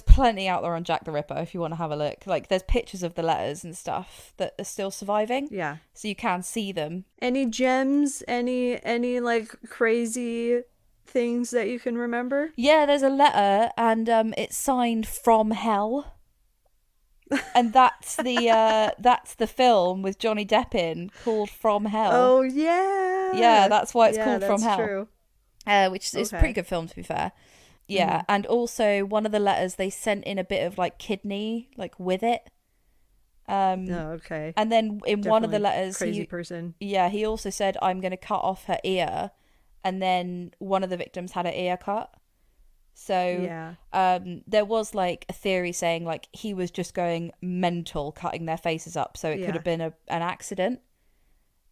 plenty out there on Jack the Ripper if you want to have a look. Like, there's pictures of the letters and stuff that are still surviving. Yeah. So you can see them. Any gems? Any like crazy things that you can remember? Yeah, there's a letter, and it's signed From Hell. And that's the film with Johnny Depp in, called From Hell. Oh yeah. Yeah, that's why it's called From Hell. True. Which is a pretty good film, to be fair. Yeah, and also one of the letters, they sent in a bit of like kidney, like with it. Okay. And then in one of the letters, crazy person. Yeah, he also said, "I'm going to cut off her ear," and then one of the victims had her ear cut. So there was like a theory saying like he was just going mental, cutting their faces up, so it could have been an accident.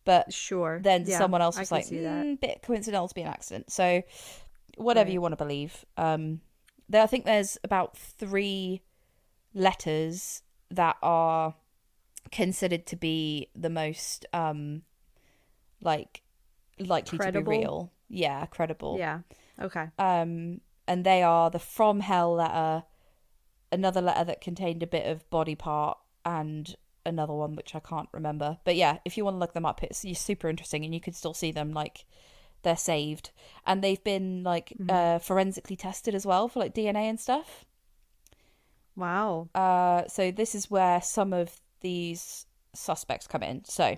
But then someone else was like, bit coincidental to be an accident. So whatever you want to believe. I think there's about 3 letters that are considered to be the most like likely credible? To be real. Yeah, credible. Yeah. Okay. And they are the From Hell letter, another letter that contained a bit of body part, and another one which I can't remember. But yeah, if you want to look them up, it's super interesting, and you can still see them, like, they're saved. And they've been, like, forensically tested as well for, like, DNA and stuff. Wow. So this is where some of these suspects come in. So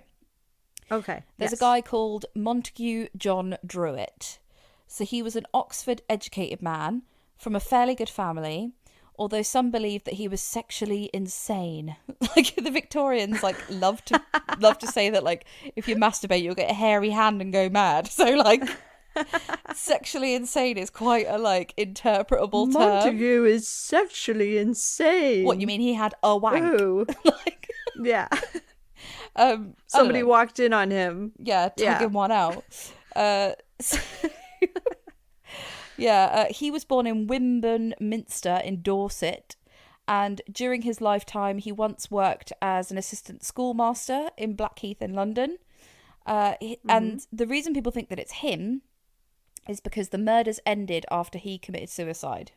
there's a guy called Montague John Druitt. So he was an Oxford-educated man from a fairly good family, although some believe that he was sexually insane. Like, the Victorians, like, love to say that, like, if you masturbate, you'll get a hairy hand and go mad. So, like, sexually insane is quite a, like, interpretable term. Montague is sexually insane. What, you mean he had a wank? Ooh. Like, yeah. Somebody walked in on him. Yeah, tagging one out. He was born in Wimborne Minster in Dorset, and during his lifetime he once worked as an assistant schoolmaster in Blackheath in London. And the reason people think that it's him is because the murders ended after he committed suicide.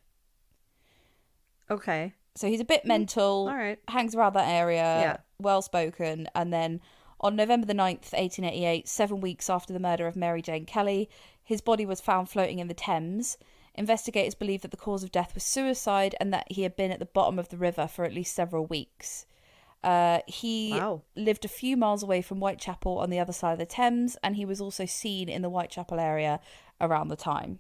Okay. So he's a bit mental, all right, hangs around that area, well-spoken, and then on November the 9th, 1888, 7 weeks after the murder of Mary Jane Kelly, his body was found floating in the Thames. Investigators believe that the cause of death was suicide and that he had been at the bottom of the river for at least several weeks. He lived a few miles away from Whitechapel on the other side of the Thames, and he was also seen in the Whitechapel area around the time.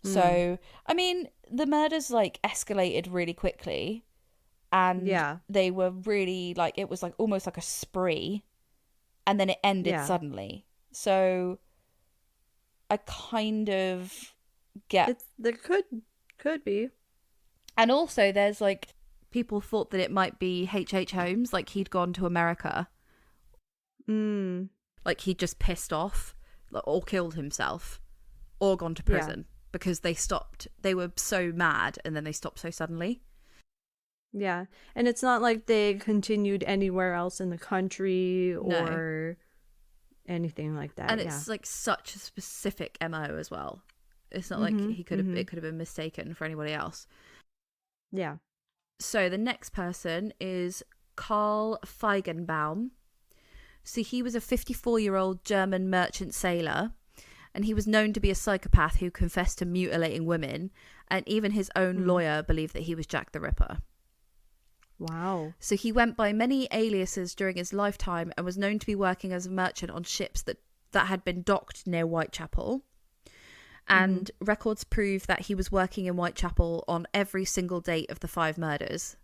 So, I mean, the murders, like, escalated really quickly. And they were really, like, it was like almost like a spree, and then it ended suddenly. So I kind of get there could Could be. And also there's like people thought that it might be H.H. Holmes, like he'd gone to America. Like he'd just pissed off or killed himself or gone to prison because they were so mad and then they stopped so suddenly. Yeah. And it's not like they continued anywhere else in the country or anything like that. And it's like such a specific MO as well. It's not like it could have been mistaken for anybody else. Yeah. So the next person is Karl Feigenbaum. So he was a 54-year-old German merchant sailor, and he was known to be a psychopath who confessed to mutilating women, and even his own lawyer believed that he was Jack the Ripper. Wow. So he went by many aliases during his lifetime and was known to be working as a merchant on ships that had been docked near Whitechapel. And records prove that he was working in Whitechapel on every single date of the 5 murders.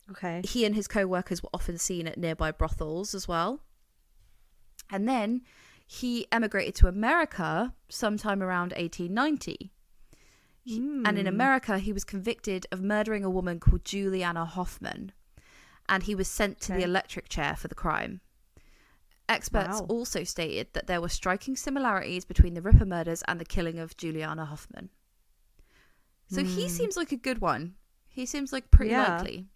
Okay. He and his co-workers were often seen at nearby brothels as well. And then he emigrated to America sometime around 1890. And in America, he was convicted of murdering a woman called Juliana Hoffman. And he was sent to the electric chair for the crime. Experts also stated that there were striking similarities between the Ripper murders and the killing of Juliana Hoffman. So he seems like a good one. He seems like pretty likely.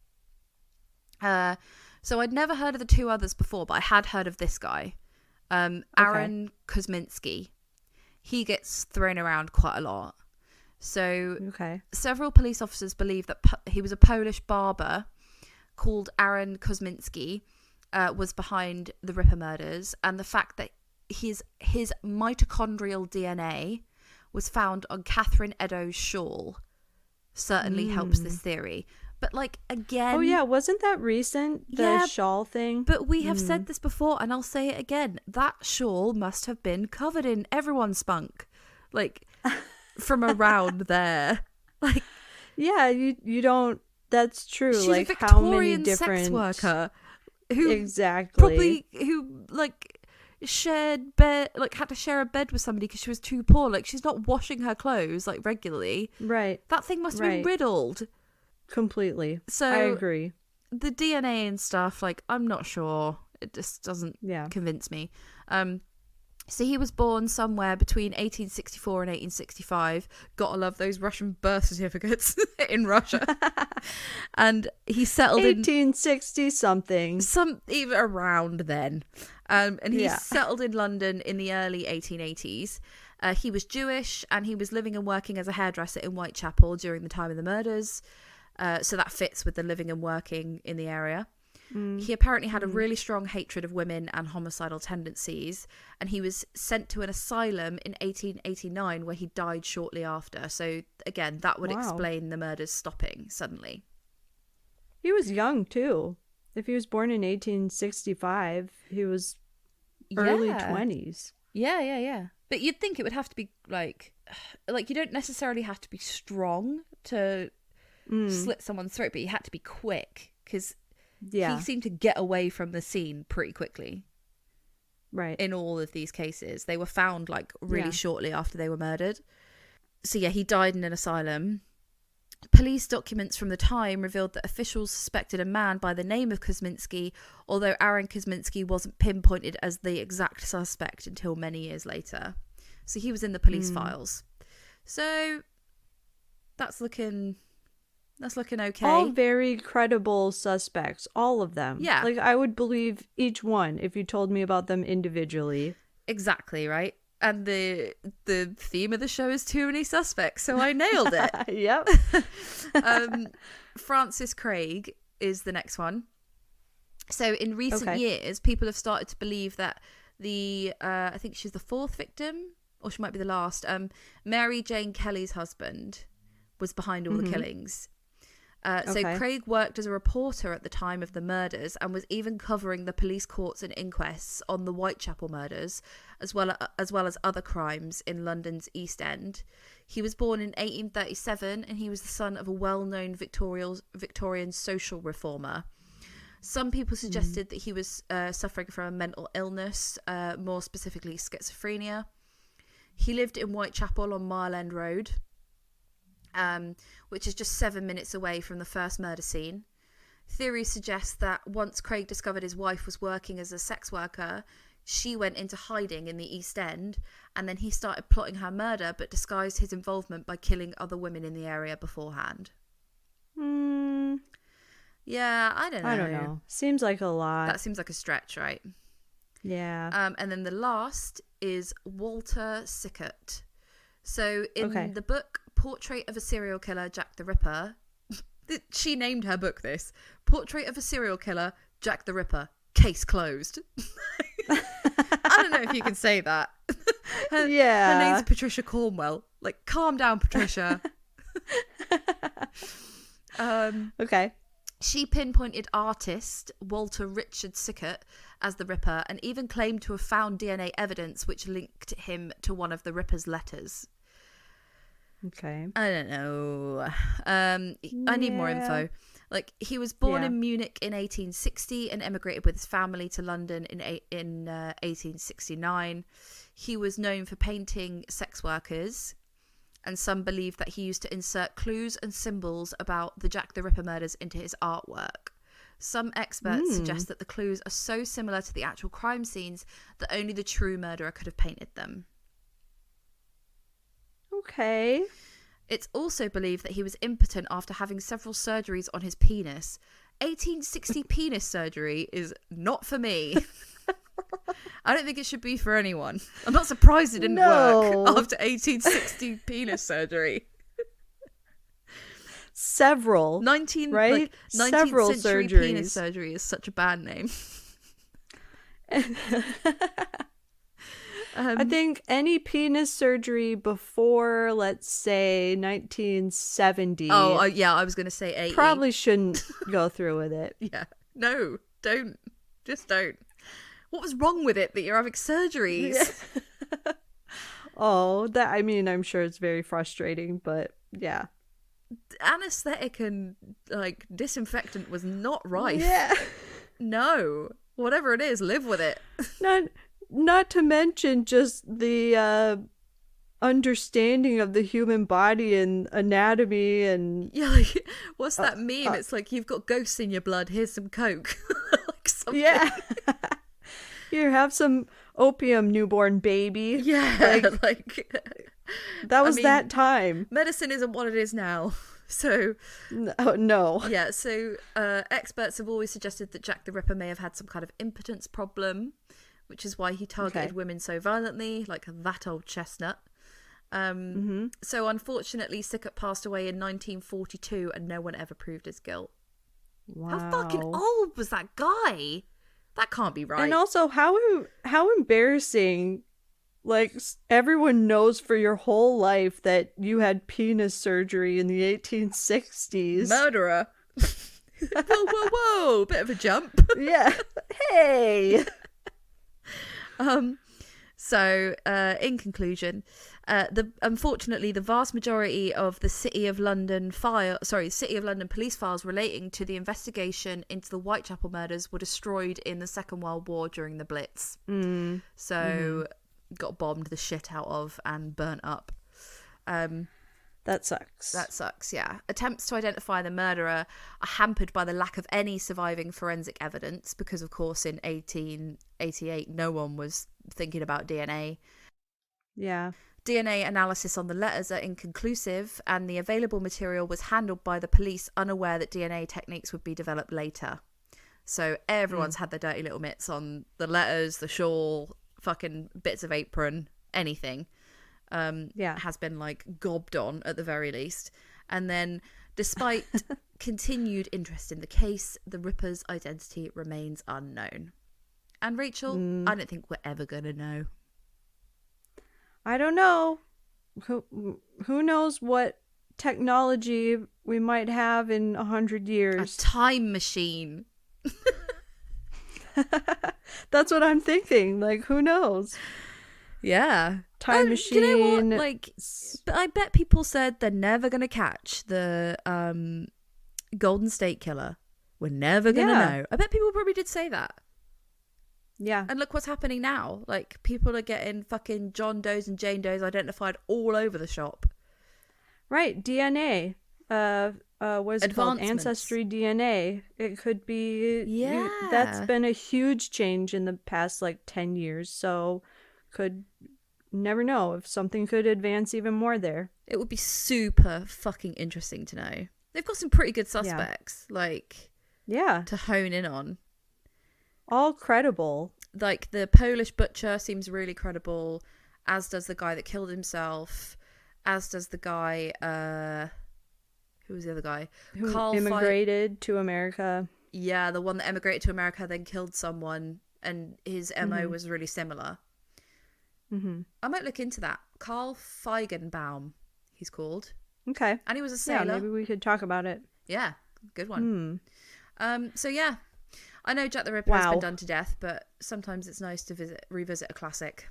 So I'd never heard of the 2 others before, but I had heard of this guy. Aaron Kosminski. He gets thrown around quite a lot. So several police officers believe that he was a Polish barber called Aaron Kosminski was behind the Ripper murders, and the fact that his mitochondrial DNA was found on Catherine Eddowes' shawl certainly helps this theory. But like again, oh yeah, wasn't that recent, the shawl thing? But we have said this before, and I'll say it again. That shawl must have been covered in everyone's spunk, like from around there. Like, yeah, you don't. That's true. She's like a how many Victorian different sex worker who shared bed, like had to share a bed with somebody because she was too poor. Like she's not washing her clothes like regularly. Right. That thing must have been riddled. Completely. So I agree. The DNA and stuff, like I'm not sure. It just doesn't convince me. So he was born somewhere between 1864 and 1865. Gotta love those Russian birth certificates in Russia. And he settled 1860 something. Even around then. And he settled in London in the early 1880s. He was Jewish, and he was living and working as a hairdresser in Whitechapel during the time of the murders. So that fits with the living and working in the area. He apparently had a really strong hatred of women and homicidal tendencies, and he was sent to an asylum in 1889 where he died shortly after. So again, that would explain the murders stopping suddenly. He was young too. If he was born in 1865, he was early 20s. Yeah. But you'd think it would have to be like you don't necessarily have to be strong to slit someone's throat, but you had to be quick because he seemed to get away from the scene pretty quickly. Right. In all of these cases. They were found like really shortly after they were murdered. So yeah, he died in an asylum. Police documents from the time revealed that officials suspected a man by the name of Kosminski, although Aaron Kosminski wasn't pinpointed as the exact suspect until many years later. So he was in the police files. So that's looking okay. All very credible suspects, all of them. Yeah. Like I would believe each one if you told me about them individually. Exactly, right? And the theme of the show is too many suspects, so I nailed it. Yep. Frances Craig is the next one. So in recent years, people have started to believe that I think she's the 4th victim, or she might be the last, Mary Jane Kelly's husband was behind all the killings. So Craig worked as a reporter at the time of the murders and was even covering the police courts and inquests on the Whitechapel murders, as well as other crimes in London's East End. He was born in 1837, and he was the son of a well-known Victorian social reformer. Some people suggested that he was suffering from a mental illness, more specifically schizophrenia. He lived in Whitechapel on Mile End Road. which is just 7 minutes away from the first murder scene. Theories suggest that once Craig discovered his wife was working as a sex worker, she went into hiding in the East End, and then he started plotting her murder but disguised his involvement by killing other women in the area beforehand. Yeah, I don't know. Seems like a lot. That seems like a stretch, right? Yeah. And then the last is Walter Sickert. So in the book Portrait of a Serial Killer, Jack the Ripper, she named her book this. Portrait of a Serial Killer, Jack the Ripper, case closed. I don't know if you can say that. Her name's Patricia Cornwell. Like, calm down, Patricia. Okay. She pinpointed artist Walter Richard Sickert as the Ripper and even claimed to have found DNA evidence which linked him to one of the Ripper's letters. Okay. I don't know. I need more info. Like, he was born in Munich in 1860 and emigrated with his family to London in 1869. He was known for painting sex workers, and some believe that he used to insert clues and symbols about the Jack the Ripper murders into his artwork. Some experts suggest that the clues are so similar to the actual crime scenes that only the true murderer could have painted them. Okay. It's also believed that he was impotent after having several surgeries on his penis. 1860 penis surgery is not for me. I don't think it should be for anyone. I'm not surprised it didn't work after 1860 penis surgery. Several. 19th Several century surgeries. Penis surgery is such a bad name. I think any penis surgery before, let's say, 1970. Oh, yeah, I was going to say 80. Probably shouldn't go through with it. Yeah. No, don't. Just don't. What was wrong with it that you're having surgeries? Yeah. I'm sure it's very frustrating, but yeah. Anesthetic and, like, disinfectant was not rife. Yeah. No. Whatever it is, live with it. Not to mention just the understanding of the human body and anatomy and... Yeah, like, what's that meme? It's like, you've got ghosts in your blood, here's some coke. Like something. Yeah. Here, have some opium, newborn baby. Yeah, like... That was that time. Medicine isn't what it is now. So... No. Yeah, so experts have always suggested that Jack the Ripper may have had some kind of impotence problem, which is why he targeted women so violently, like that old chestnut. So unfortunately, Sickert passed away in 1942 and no one ever proved his guilt. Wow. How fucking old was that guy? That can't be right. And also, how embarrassing. Like, everyone knows for your whole life that you had penis surgery in the 1860s. Murderer. Whoa. Bit of a jump. Yeah. Hey. So, in conclusion, unfortunately, the vast majority of the City of London police files relating to the investigation into the Whitechapel murders were destroyed in the Second World War during the Blitz. Got bombed the shit out of and burnt up. That sucks. That sucks, yeah. Attempts to identify the murderer are hampered by the lack of any surviving forensic evidence because, of course, in 1888, no one was thinking about DNA. Yeah. DNA analysis on the letters are inconclusive, and the available material was handled by the police unaware that DNA techniques would be developed later. So everyone's had their dirty little mitts on the letters, the shawl, fucking bits of apron, anything. Has been like gobbed on at the very least. And then despite continued interest in the case, the Ripper's identity remains unknown. And Rachel, I don't think we're ever gonna know. I don't know. Who knows what technology we might have in 100 years. A time machine. That's what I'm thinking. Like, who knows? Yeah. Time machine. You know what? Like, I bet people said they're never going to catch the Golden State Killer. We're never going to know. I bet people probably did say that. Yeah. And look what's happening now. Like, people are getting fucking John Does and Jane Does identified all over the shop. Right, DNA. What is it called? Advancements. Ancestry DNA. It could be. Yeah. That's been a huge change in the past, 10 years. So, never know if something could advance even more there. It would be super fucking interesting to know. They've got some pretty good suspects, Yeah. to hone in on. All credible. Like, the Polish butcher seems really credible, as does the guy that killed himself, as does the guy, who was the other guy? Who Carl immigrated to America. Yeah, the one that emigrated to America, then killed someone, and his MO was really similar. Mm-hmm. I might look into that. Carl Feigenbaum, he's called. Okay. And he was a sailor. Yeah, maybe we could talk about it. Yeah, good one. So yeah, I know Jack the Ripper has been done to death, but sometimes it's nice to revisit a classic.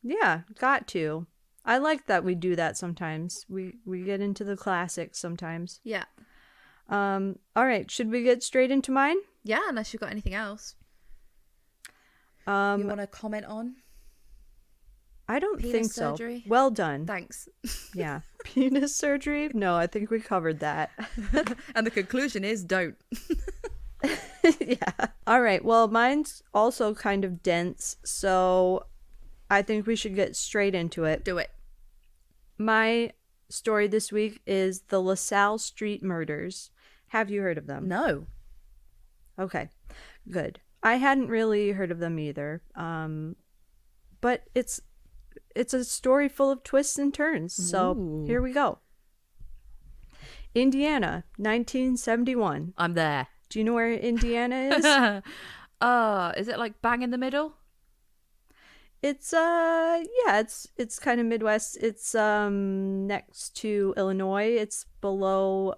Yeah, got to. I like that we do that sometimes. We get into the classics sometimes. Yeah. All right, should we get straight into mine? Yeah, unless you've got anything else. You want to comment on? I don't Penis think surgery? so. Well done. Thanks. Yeah. Penis surgery? No, I think we covered that. And the conclusion is don't. Yeah. All right. Well, mine's also kind of dense, so I think we should get straight into it. Do it. My story this week is the LaSalle Street Murders. Have you heard of them? No. Okay. Good. I hadn't really heard of them either. But it's a story full of twists and turns. So here we go. Indiana, 1971. I'm there. Do you know where Indiana is? Is it like bang in the middle? It's it's kind of Midwest. It's next to Illinois. It's below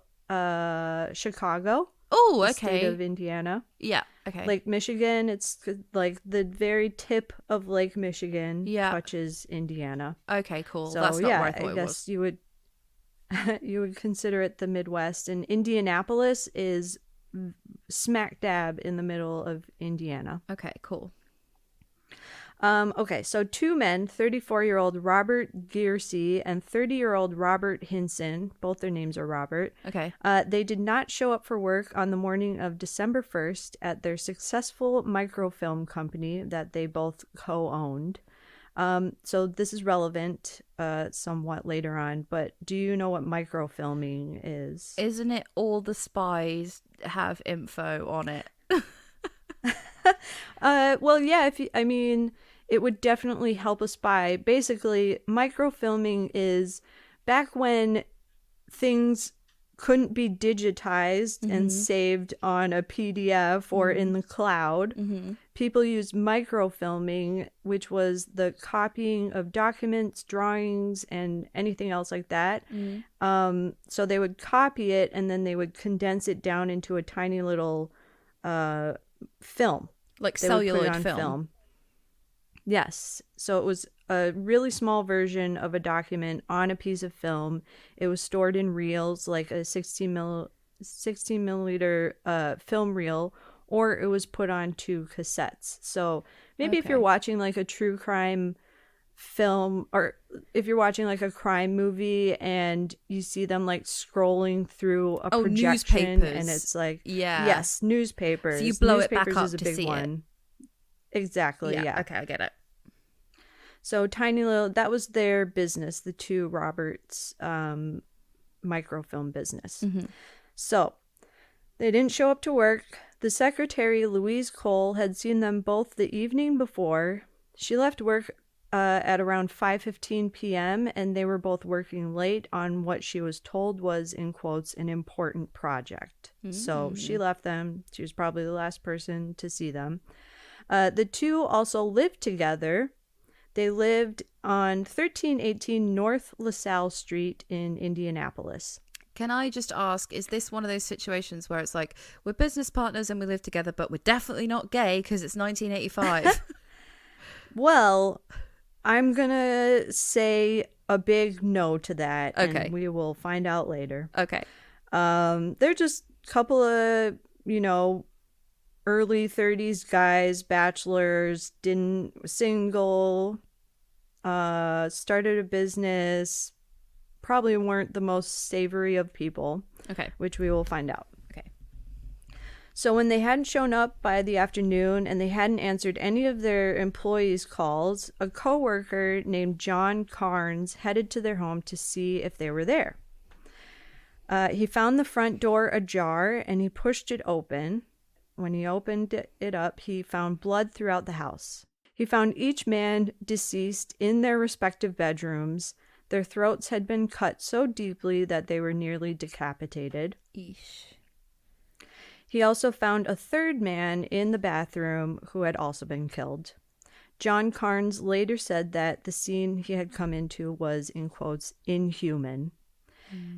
Chicago. Oh, the okay. State of Indiana. Yeah, okay. Lake Michigan, it's like the very tip of Lake Michigan touches Indiana. Okay, cool. So that's not yeah, where I thought I it guess was. you would consider it the Midwest, and Indianapolis is smack dab in the middle of Indiana. Okay, cool. Okay, so two men, 34-year-old Robert Gearsey and 30-year-old Robert Hinson, both their names are Robert. Okay. They did not show up for work on the morning of December 1st at their successful microfilm company that they both co-owned. So this is relevant somewhat later on, but do you know what microfilming is? Isn't it all the spies have info on it? Well, yeah, it would definitely help a spy. Basically, microfilming is back when things couldn't be digitized and saved on a PDF or in the cloud. People used microfilming, which was the copying of documents, drawings, and anything else like that. So they would copy it and then they would condense it down into a tiny little film. Like They would put it celluloid on film. Yes. So it was a really small version of a document on a piece of film. It was stored in reels, like a 16 millimeter film reel, or it was put onto cassettes. So maybe if you're watching like a true crime film, or if you're watching like a crime movie and you see them like scrolling through a projection, newspapers. and it's like, Yeah. yes, newspapers. So you blow it Newspapers back up is a to big see one. Exactly. Yeah. Okay, I get it. So tiny little, that was their business, the two Roberts microfilm business. So they didn't show up to work. The secretary, Louise Cole, had seen them both the evening before. She left work at around 5:15 p.m. and they were both working late on what she was told was, in quotes, an important project. So she left them. She was probably the last person to see them. The two also lived together. They lived on 1318 North LaSalle Street in Indianapolis. Can I just ask, is this one of those situations where it's like, we're business partners and we live together, but we're definitely not gay because it's 1985? Well, I'm going to say a big no to that. Okay. And we will find out later. Okay. They're just a couple of, early 30s guys, bachelors, single, started a business, probably weren't the most savory of people. Okay. Which we will find out. Okay. So when they hadn't shown up by the afternoon and they hadn't answered any of their employees' calls, a coworker named John Carnes headed to their home to see if they were there. He found the front door ajar and he pushed it open. When he opened it up, he found blood throughout the house. He found each man deceased in their respective bedrooms. Their throats had been cut so deeply that they were nearly decapitated. Eesh. He also found a third man in the bathroom who had also been killed. John Carnes later said that the scene he had come into was, in quotes, inhuman.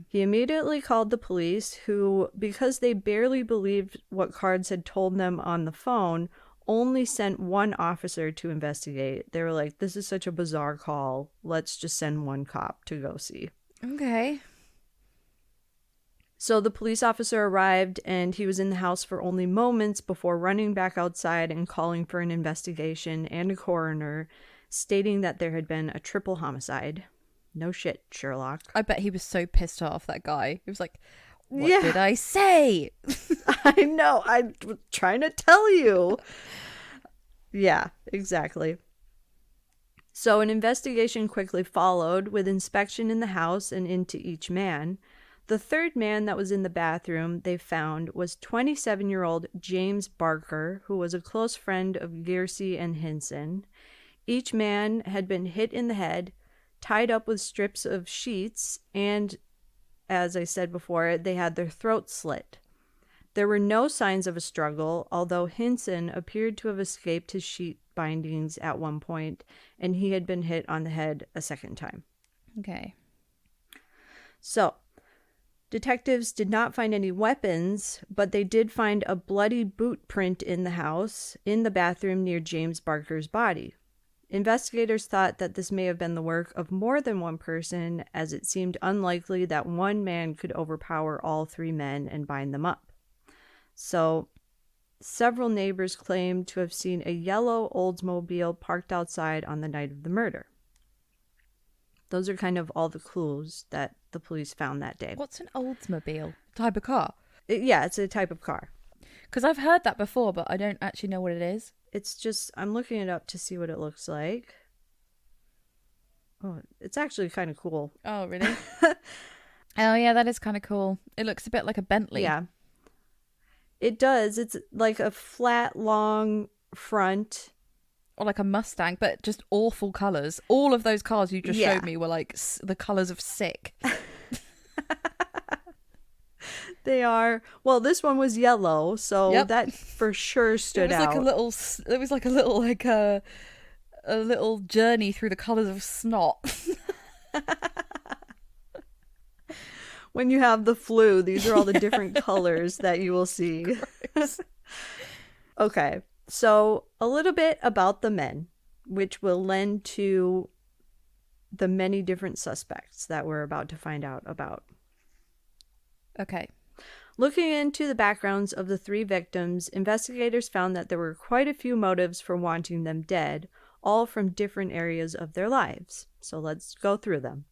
He immediately called the police, who, because they barely believed what Carnes had told them on the phone, only sent one officer to investigate. They were like, this is such a bizarre call. Let's just send one cop to go see. Okay. So the police officer arrived, and he was in the house for only moments before running back outside and calling for an investigation and a coroner, stating that there had been a triple homicide. No shit, Sherlock. I bet he was so pissed off, that guy. He was like, what did I say? I know. I'm trying to tell you. Yeah, exactly. So an investigation quickly followed, with inspection in the house and into each man. The third man that was in the bathroom they found was 27-year-old James Barker, who was a close friend of Gearsey and Hinson. Each man had been hit in the head, tied up with strips of sheets, and, as I said before, they had their throats slit. There were no signs of a struggle, although Hinson appeared to have escaped his sheet bindings at one point, and he had been hit on the head a second time. Okay. So, detectives did not find any weapons, but they did find a bloody boot print in the house, in the bathroom near James Barker's body. Investigators thought that this may have been the work of more than one person, as it seemed unlikely that one man could overpower all three men and bind them up. So, several neighbors claimed to have seen a yellow Oldsmobile parked outside on the night of the murder. Those are kind of all the clues that the police found that day. What's an Oldsmobile? Type of car? Yeah, it's a type of car. Because I've heard that before, but I don't actually know what it is. It's just, I'm looking it up to see what it looks like. Oh, it's actually kind of cool. Oh, really? Oh, yeah, that is kind of cool. It looks a bit like a Bentley. Yeah. It does. It's like a flat, long front. Or like a Mustang, but just awful colours. All of those cars you just showed me were like the colours of sick. They are. Well, this one was yellow, so that for sure stood out. It was like a little journey through the colours of snot. When you have the flu, these are all the different colors that you will see. Okay, so a little bit about the men, which will lend to the many different suspects that we're about to find out about. Okay. Looking into the backgrounds of the three victims, investigators found that there were quite a few motives for wanting them dead, all from different areas of their lives. So let's go through them.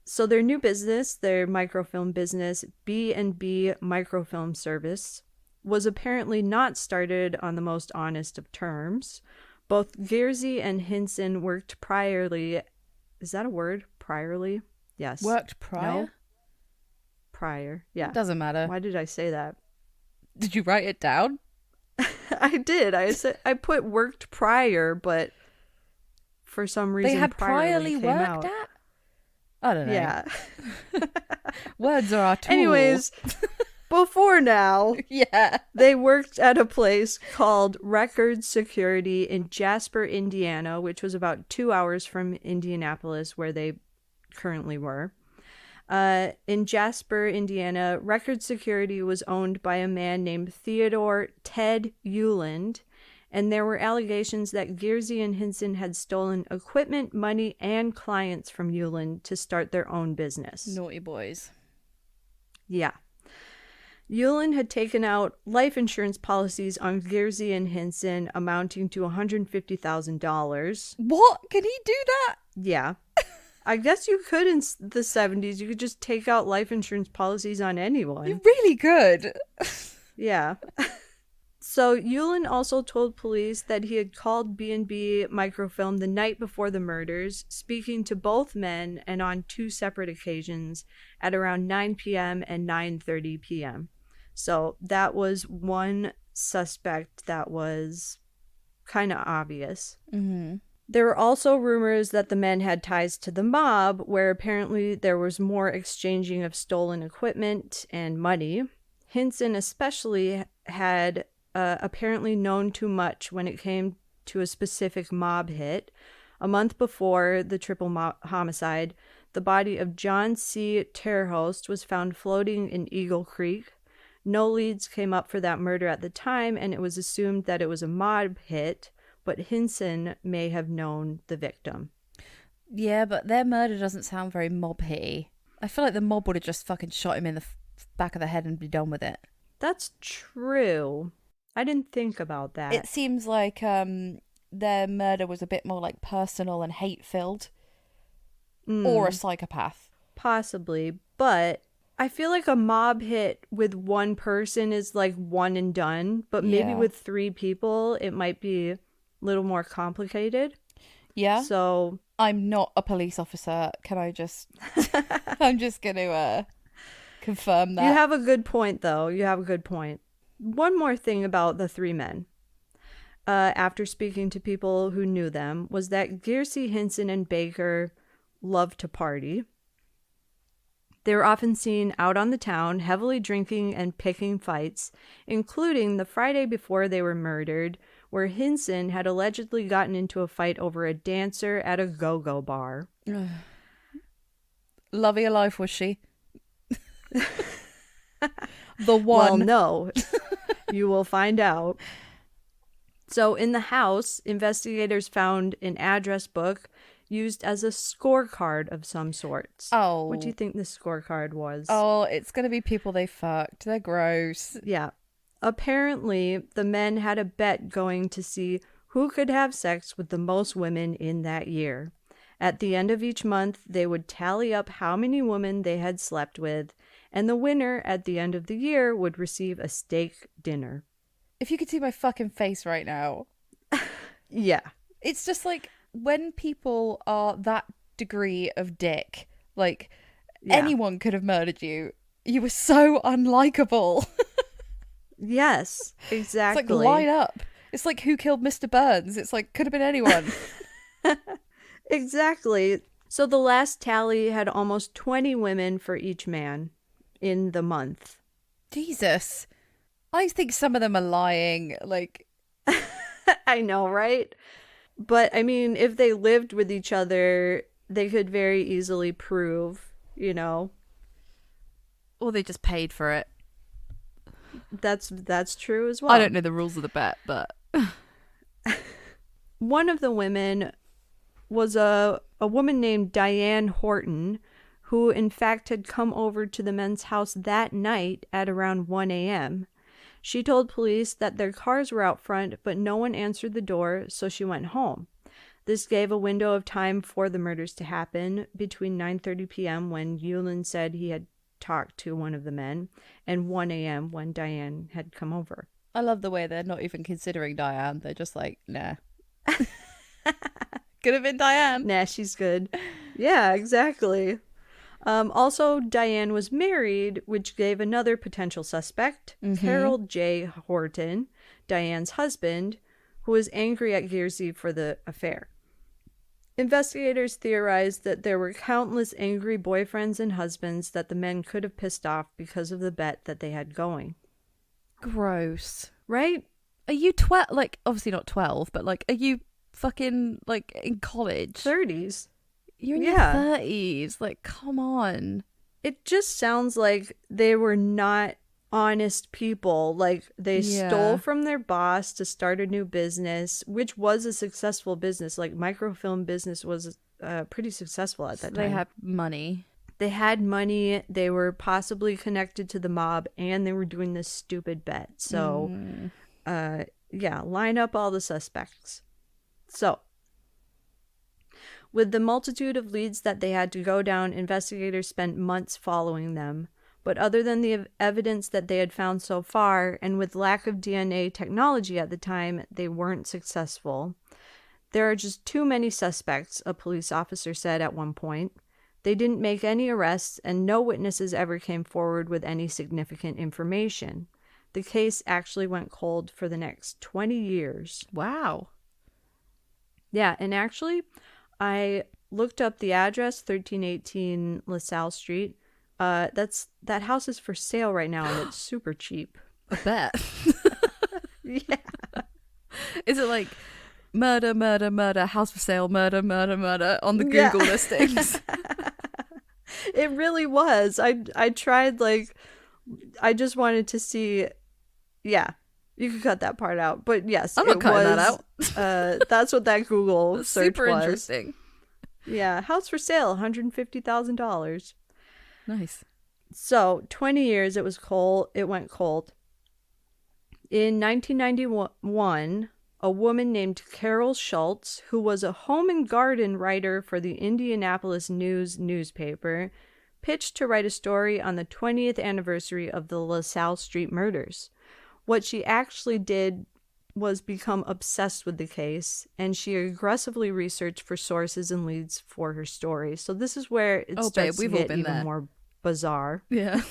So their new business, their microfilm business, B&B Microfilm Service, was apparently not started on the most honest of terms. Both Gearsey and Hinson worked priorly. Is that a word? Priorly? Yes. Worked prior? No? Prior. Yeah. It doesn't matter. Why did I say that? Did you write it down? I did. I put worked prior, but for some reason they had priorly priorly came worked out. at? I don't know. Yeah. Words are our tool. Anyways, before now, they worked at a place called Record Security in Jasper, Indiana, which was about 2 hours from Indianapolis, where they currently were. In Jasper, Indiana, Record Security was owned by a man named Theodore Ted Euland, and there were allegations that Gearsey and Hinson had stolen equipment, money, and clients from Euland to start their own business. Naughty boys. Yeah. Euland had taken out life insurance policies on Gearsey and Hinson amounting to $150,000. What? Can he do that? Yeah. I guess you could in the 70s. You could just take out life insurance policies on anyone. You really could. Yeah. So Yulin also told police that he had called B&B Microfilm the night before the murders, speaking to both men and on 2 separate occasions at around 9 p.m. and 9:30 p.m. So that was one suspect that was kind of obvious. Mm-hmm. There were also rumors that the men had ties to the mob, where apparently there was more exchanging of stolen equipment and money. Hinson especially had apparently known too much when it came to a specific mob hit. A month before the triple homicide, the body of John C. Terhost was found floating in Eagle Creek. No leads came up for that murder at the time, and it was assumed that it was a mob hit, but Hinson may have known the victim. Yeah, but their murder doesn't sound very mob-hitty. I feel like the mob would have just fucking shot him in the back of the head and be done with it. That's true. I didn't think about that. It seems like their murder was a bit more like personal and hate-filled. Or a psychopath. Possibly, but I feel like a mob hit with one person is like one and done, but maybe with 3 people, it might be a little more complicated. Yeah. So I'm not a police officer. Can I just... I'm just going to confirm that. You have a good point, though. You have a good point. One more thing about the 3 men, after speaking to people who knew them, was that Giersey, Hinson, and Baker loved to party. They were often seen out on the town, heavily drinking and picking fights, including the Friday before they were murdered, where Hinson had allegedly gotten into a fight over a dancer at a go-go bar. Love of your life, was she? The one. Well, no. You will find out. So in the house, investigators found an address book used as a scorecard of some sorts. Oh. What do you think the scorecard was? Oh, it's going to be people they fucked. They're gross. Yeah. Apparently, the men had a bet going to see who could have sex with the most women in that year. At the end of each month, they would tally up how many women they had slept with, and the winner at the end of the year would receive a steak dinner. If you could see my fucking face right now. Yeah. It's just like when people are that degree of dick, like anyone could have murdered you. You were so unlikable. Yes, exactly. It's like line up. It's like who killed Mr. Burns? It's like could have been anyone. Exactly. So the last tally had almost 20 women for each man in the month. Jesus. I think some of them are lying. Like, I know, right? But I mean, if they lived with each other, they could very easily prove, you know. Or they just paid for it. That's true as well. I don't know the rules of the bet, but one of the women was a woman named Diane Horton, who in fact had come over to the men's house that night at around 1 a.m. She told police that their cars were out front, but no one answered the door, so she went home. This gave a window of time for the murders to happen between 9:30 p.m. when Yulin said he had talked to one of the men, and 1 a.m. when Diane had come over. I love the way they're not even considering Diane. They're just like, nah. Could have been Diane. Nah, she's good. Yeah, exactly. Also, Diane was married, which gave another potential suspect, Harold J. Horton, Diane's husband, who was angry at Giersey for the affair. Investigators theorized that there were countless angry boyfriends and husbands that the men could have pissed off because of the bet that they had going. Gross. Right? Are you 12? Like, obviously not 12, but like, are you fucking like in college? 30s. You're in your 30s. Like, come on. It just sounds like they were not honest people. Like, they stole from their boss to start a new business, which was a successful business. Like, microfilm business was pretty successful at that time. They had money. They had money. They were possibly connected to the mob, and they were doing this stupid bet. So, line up all the suspects. So, With the multitude of leads that they had to go down, investigators spent months following them. But other than the evidence that they had found so far, and with lack of DNA technology at the time, they weren't successful. There are just too many suspects, a police officer said at one point. They didn't make any arrests, and no witnesses ever came forward with any significant information. The case actually went cold for the next 20 years. Wow. Yeah, and actually, I looked up the address, 1318 LaSalle Street. That house is for sale right now, and it's super cheap. I bet. Yeah. Is it like murder, murder, murder, house for sale, murder, murder, murder on the Google listings? It really was. I tried, like, I just wanted to see. Yeah, you could cut that part out. But yes, I'm not cutting that out. That's what that Google search super was. Interesting. Yeah, house for sale, $150,000. Nice. So 20 years it went cold. In 1991, a woman named Carol Schultz, who was a home and garden writer for the Indianapolis News newspaper, pitched to write a story on the 20th anniversary of the LaSalle Street Murders. What she actually did was become obsessed with the case, and she aggressively researched for sources and leads for her story. So this is where it starts to get even more bizarre. Yeah.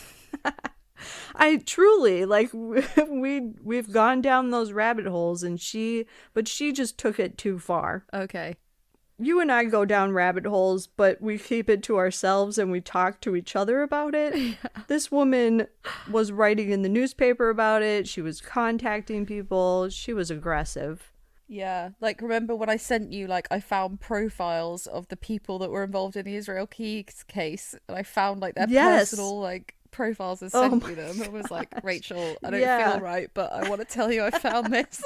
I truly, like, we've gone down those rabbit holes, but she just took it too far. Okay. You and I go down rabbit holes, but we keep it to ourselves and we talk to each other about it. Yeah. This woman was writing in the newspaper about it. She was contacting people. She was aggressive. Yeah. Like, remember when I sent you, like, I found profiles of the people that were involved in the Israel Keys case, and I found, like, their personal, like, profiles and sent you them. It was like, Rachel, I don't feel right, but I want to tell you I found this.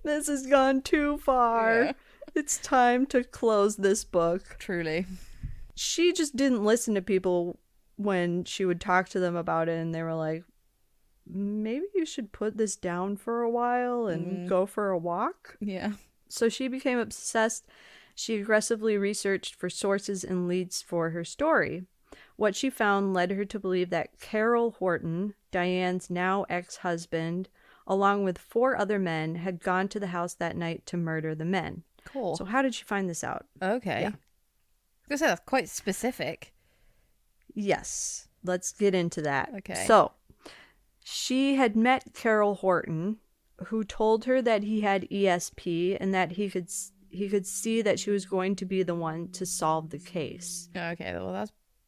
This has gone too far. Yeah. It's time to close this book. Truly. She just didn't listen to people when she would talk to them about it, and they were like, maybe you should put this down for a while and go for a walk. Yeah. So she became obsessed. She aggressively researched for sources and leads for her story. What she found led her to believe that Carol Horton, Diane's now ex-husband, along with 4 other men, had gone to the house that night to murder the men. Cool. So how did she find this out? Okay. Yeah. I was gonna say, that's quite specific. Yes. Let's get into that. Okay. So she had met Carol Horton, who told her that he had ESP and that he could see that she was going to be the one to solve the case. Okay, well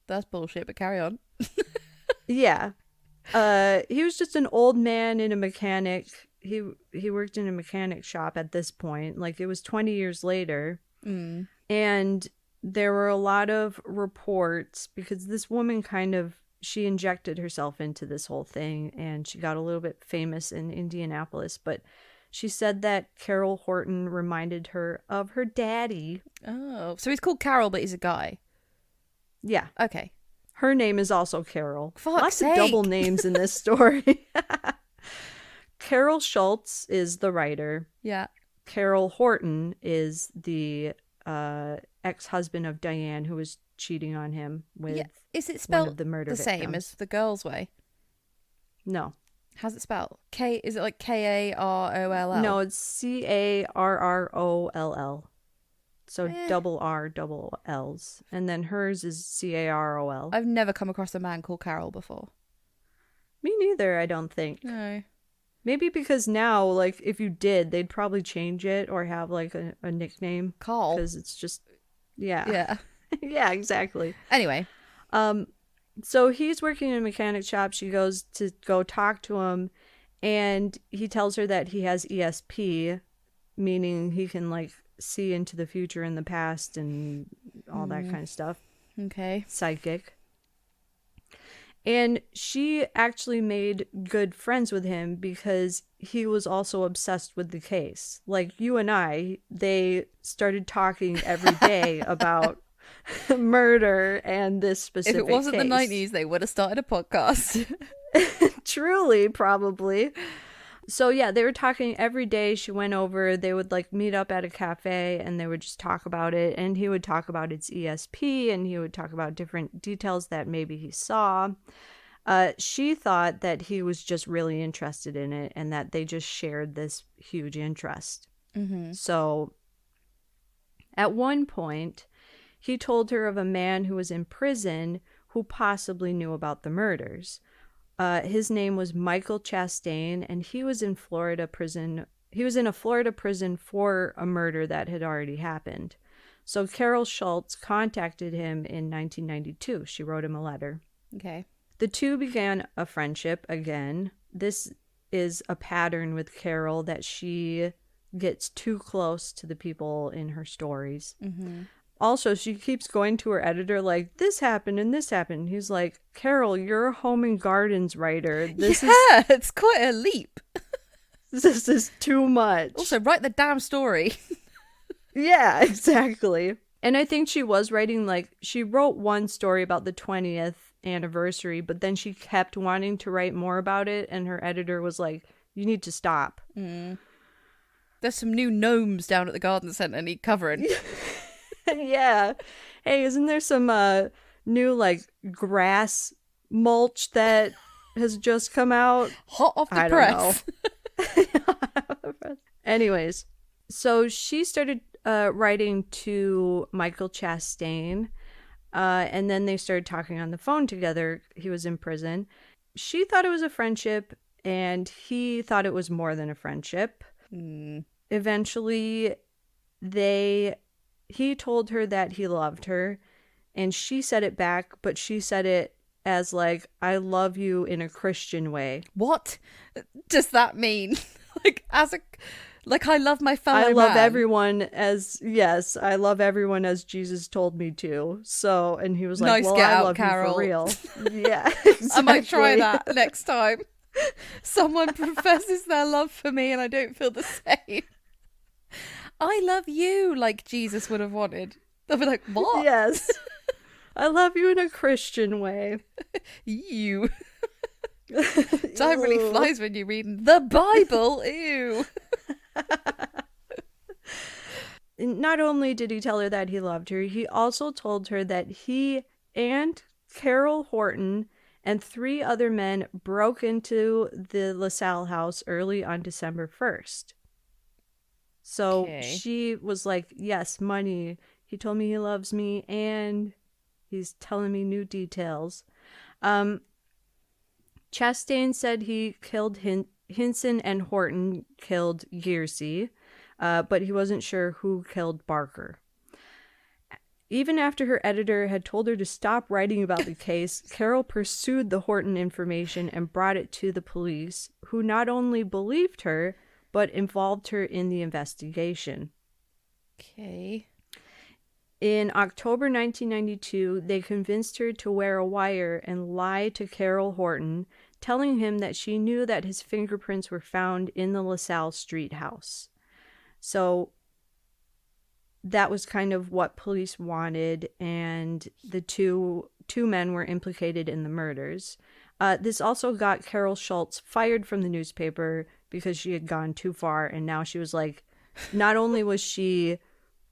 that's bullshit, but carry on. Yeah. He was just an old man in a mechanic. He worked in a mechanic shop at this point. Like, it was 20 years later. And there were a lot of reports because this woman she injected herself into this whole thing, and she got a little bit famous in Indianapolis. But she said that Carol Horton reminded her of her daddy. Oh, so he's called Carol, but he's a guy. Yeah. Okay. Her name is also Carol. Fuck's sake. Lots of double names in this story. Carol Schultz is the writer. Yeah. Carol Horton is the ex-husband of Diane, who was cheating on him with Is it spelled one of the murder the victims. same as the girl's way? No. How's it spelled? Is it like Karroll? No, it's Carroll. So double R, double L's. And then hers is Carol. I've never come across a man called Carol before. Me neither, I don't think. No. Maybe because now, like, if you did, they'd probably change it or have, like, a nickname. Carl. Because it's just, yeah. Yeah. Yeah, exactly. Anyway. So he's working in a mechanic shop. She goes to go talk to him, and he tells her that he has ESP, meaning he can, like, see into the future and the past and all that kind of stuff. Okay. Psychic. And she actually made good friends with him because he was also obsessed with the case. Like you and I, they started talking every day about murder and this specific case. If it wasn't case. the 90s, they would have started a podcast. Truly, probably. So yeah, they were talking every day. She went over, they would like meet up at a cafe and they would just talk about it. And he would talk about its ESP and he would talk about different details that maybe he saw. She thought that he was just really interested in it and that they just shared this huge interest. Mm-hmm. So at one point, he told her of a man who was in prison who possibly knew about the murders. His name was Michael Chastain, and he was in Florida prison. He was in a Florida prison for a murder that had already happened. So Carol Schultz contacted him in 1992. She wrote him a letter. Okay. The two began a friendship again. This is a pattern with Carol that she gets too close to the people in her stories. Mm-hmm. Also, she keeps going to her editor like, this happened and this happened. He's like, Carol, you're a home and gardens writer. It's quite a leap. This is too much. Also, write the damn story. Yeah, exactly. And I think she was writing, like, she wrote one story about the 20th anniversary, but then she kept wanting to write more about it, and her editor was like, you need to stop. Mm. There's some new gnomes down at the garden centre need covering. Yeah. Hey, isn't there some new, like, grass mulch that has just come out? Hot off the I press. don't know. Anyways, so she started writing to Michael Chastain, and then they started talking on the phone together. He was in prison. She thought it was a friendship, and he thought it was more than a friendship. Mm. Eventually, he told her that he loved her, and she said it back, but she said it as like, I love you in a Christian way. What does that mean? I love my fellow I love man. everyone as, yes, I love everyone as Jesus told me to. So, and he was like, Nice well, get I out, love Carol. you for real. Yeah, exactly. I might try that next time. Someone professes their love for me and I don't feel the same. I love you, like Jesus would have wanted. They'll be like, what? Yes. I love you in a Christian way. You. Time really flies when you're reading the Bible. Ew. Not only did he tell her that he loved her, he also told her that he and Carol Horton and 3 other men broke into the LaSalle house early on December 1st. So she was like, yes, money. He told me he loves me and he's telling me new details. Chastain said he killed Hinson and Horton killed Gearsey, but he wasn't sure who killed Barker. Even after her editor had told her to stop writing about the case, Carol pursued the Horton information and brought it to the police, who not only believed her, but involved her in the investigation. Okay. In October 1992, they convinced her to wear a wire and lie to Carol Horton, telling him that she knew that his fingerprints were found in the LaSalle Street house. So that was kind of what police wanted, and the two men were implicated in the murders. This also got Carol Schultz fired from the newspaper because she had gone too far, and now she was like, not only was she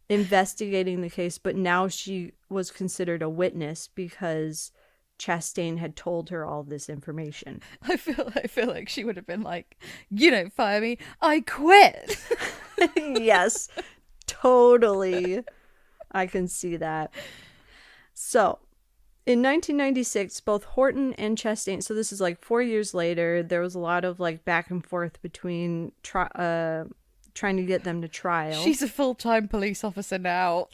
investigating the case, but now she was considered a witness because Chastain had told her all this information. I feel like she would have been like, you don't fire me, I quit. Yes, totally. I can see that. So, in 1996, both Horton and Chastain, so this is like 4 years later, there was a lot of like back and forth between trying to get them to trial. She's a full-time police officer now.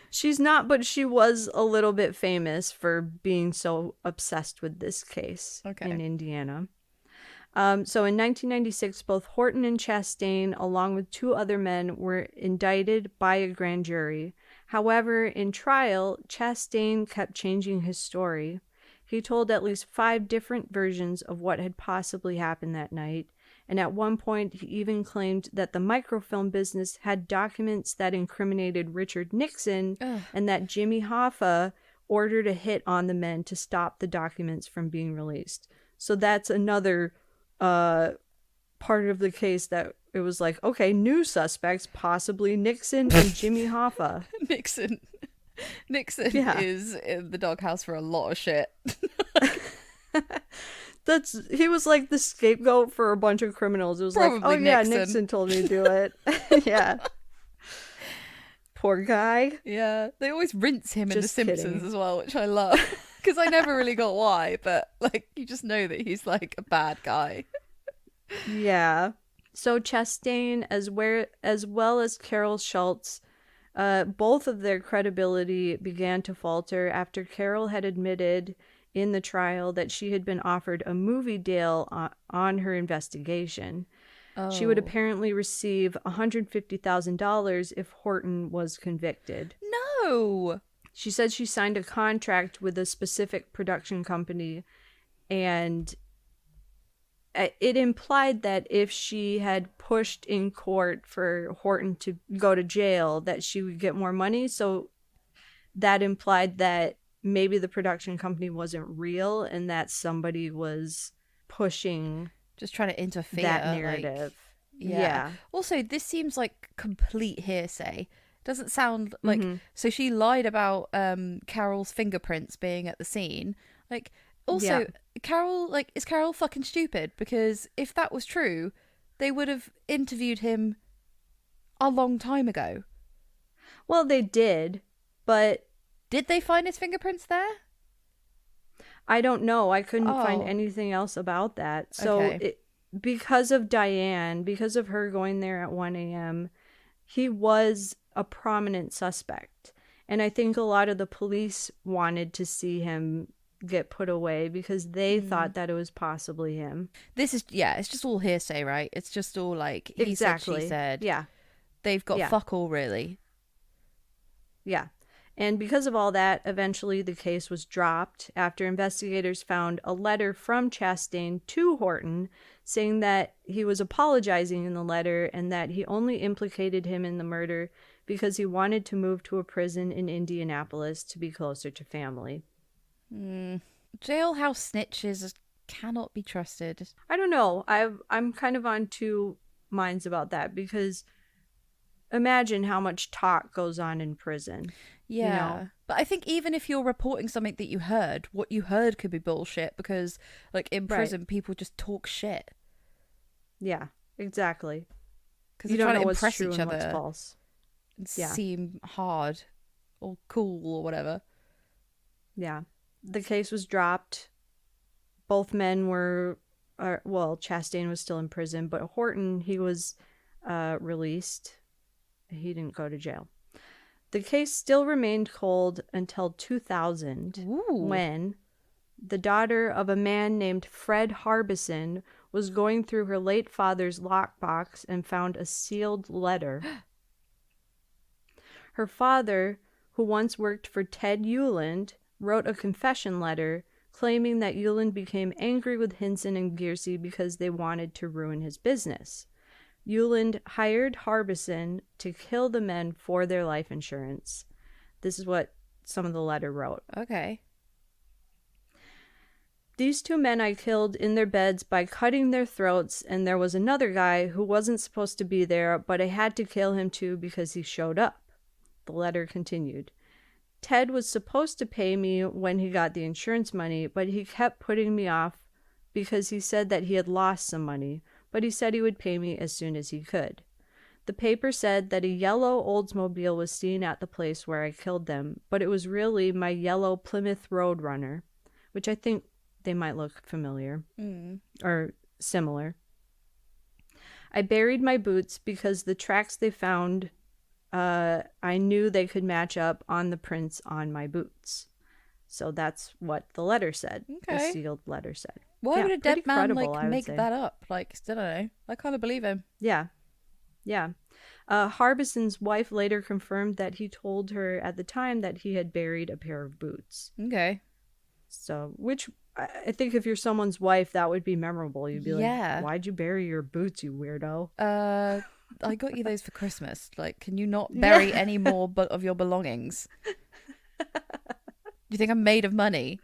She's not, but she was a little bit famous for being so obsessed with this case in Indiana. So in 1996, both Horton and Chastain, along with 2 other men, were indicted by a grand jury. However, in trial, Chastain kept changing his story. He told at least 5 different versions of what had possibly happened that night, and at one point he even claimed that the microfilm business had documents that incriminated Richard Nixon and that Jimmy Hoffa ordered a hit on the men to stop the documents from being released. So that's another part of the case that it was like, okay, new suspects, possibly Nixon and Jimmy Hoffa. Nixon Yeah. is in the doghouse for a lot of shit. He was like the scapegoat for a bunch of criminals. It was Probably like, oh yeah, Nixon. Nixon told me to do it. Yeah. Poor guy. Yeah, they always rinse him in The Just Simpsons kidding. as well, which I love. Because I never really got why, but like you just know that he's like a bad guy. Yeah. So Chastain, as well as Carol Schultz, both of their credibility began to falter after Carol had admitted in the trial that she had been offered a movie deal on her investigation. Oh. She would apparently receive $150,000 if Horton was convicted. No! She said she signed a contract with a specific production company, and it implied that if she had pushed in court for Horton to go to jail, that she would get more money. So that implied that maybe the production company wasn't real and that somebody was pushing Just trying to interfere. that narrative. Like, Yeah. Also, this seems like complete hearsay. Doesn't sound like... So she lied about Carol's fingerprints being at the scene. Like, also, Yeah. Carol, like, is Carol fucking stupid? Because if that was true, they would have interviewed him a long time ago. Well, they did, but Did they find his fingerprints there? I don't know. I couldn't find Oh. anything else about that. So Okay. because of Diane, because of her going there at 1 a.m., he was a prominent suspect. And I think a lot of the police wanted to see him get put away because they thought that it was possibly him. This is, it's just all hearsay, right? It's just all like, he said, she said. Yeah. They've got Yeah. fuck all, really. Yeah. And because of all that, eventually the case was dropped after investigators found a letter from Chastain to Horton saying that he was apologizing in the letter and that he only implicated him in the murder because he wanted to move to a prison in Indianapolis to be closer to family. Jailhouse snitches cannot be trusted. I don't know. I'm kind of on two minds about that because imagine how much talk goes on in prison. Yeah. You know? But I think even if you're reporting something that you heard, what you heard could be bullshit because, like, in prison, people just talk shit. Yeah, exactly. Because You they're don't trying know to what's impress true each and what's other false. and Yeah. seem hard or cool or whatever. Yeah. The case was dropped. Both men were, Chastain was still in prison, but Horton, he was released. He didn't go to jail. The case still remained cold until 2000, Ooh. when the daughter of a man named Fred Harbison was going through her late father's lockbox and found a sealed letter. Her father, who once worked for Ted Euland, wrote a confession letter claiming that Euland became angry with Hinson and Giersey because they wanted to ruin his business. Euland hired Harbison to kill the men for their life insurance. This is what some of the letter wrote. Okay. These two men I killed in their beds by cutting their throats, and there was another guy who wasn't supposed to be there, but I had to kill him too because he showed up. The letter continued. Ted was supposed to pay me when he got the insurance money, but he kept putting me off because he said that he had lost some money, but he said he would pay me as soon as he could. The paper said that a yellow Oldsmobile was seen at the place where I killed them, but it was really my yellow Plymouth Roadrunner, which I think they might look familiar or similar. I buried my boots because the tracks they found, I knew they could match up on the prints on my boots. So that's what the letter said. Okay. The sealed letter said. Why would a dead pretty man credible, I like would make say. that up? Like, I don't know. I kind of believe him. Yeah. Harbison's wife later confirmed that he told her at the time that he had buried a pair of boots. Okay. So, which I think if you're someone's wife, that would be memorable. You'd be Yeah. like, why'd you bury your boots, you weirdo? I got you those for Christmas. Like, can you not bury any more of your belongings? Do you think I'm made of money?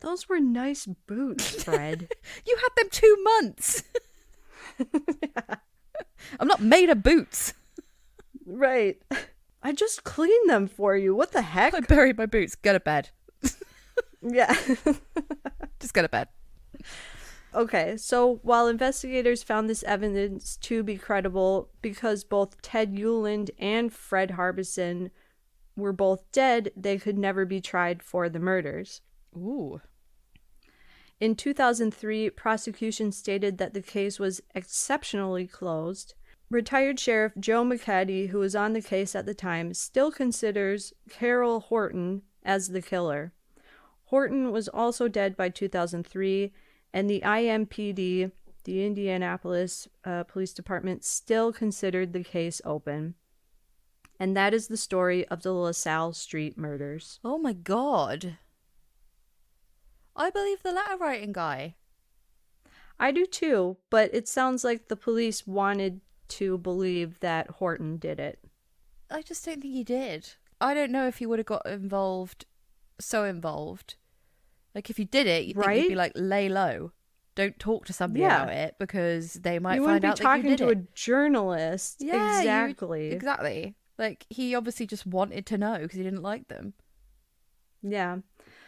Those were nice boots, Fred. You had them 2 months. Yeah. I'm not made of boots. Right. I just cleaned them for you. What the heck? I buried my boots. Go to bed. Yeah. Just go to bed. Okay, so while investigators found this evidence to be credible because both Ted Euland and Fred Harbison were both dead, they could never be tried for the murders. Ooh. In 2003, prosecution stated that the case was exceptionally closed. Retired Sheriff Joe McCaddy, who was on the case at the time, still considers Carol Horton as the killer. Horton was also dead by 2003, and the IMPD, the Indianapolis Police Department, still considered the case open. And that is the story of the LaSalle Street Murders. Oh my god. I believe the letter writing guy. I do too, but it sounds like the police wanted to believe that Horton did it. I just don't think he did. I don't know if he would have got so involved. Like, if you did it, you'd think you'd be like, lay low. Don't talk to somebody about it, because they might find out that you did it. You wouldn't be talking to a journalist. Yeah, exactly. Exactly. Like, he obviously just wanted to know because he didn't like them. Yeah.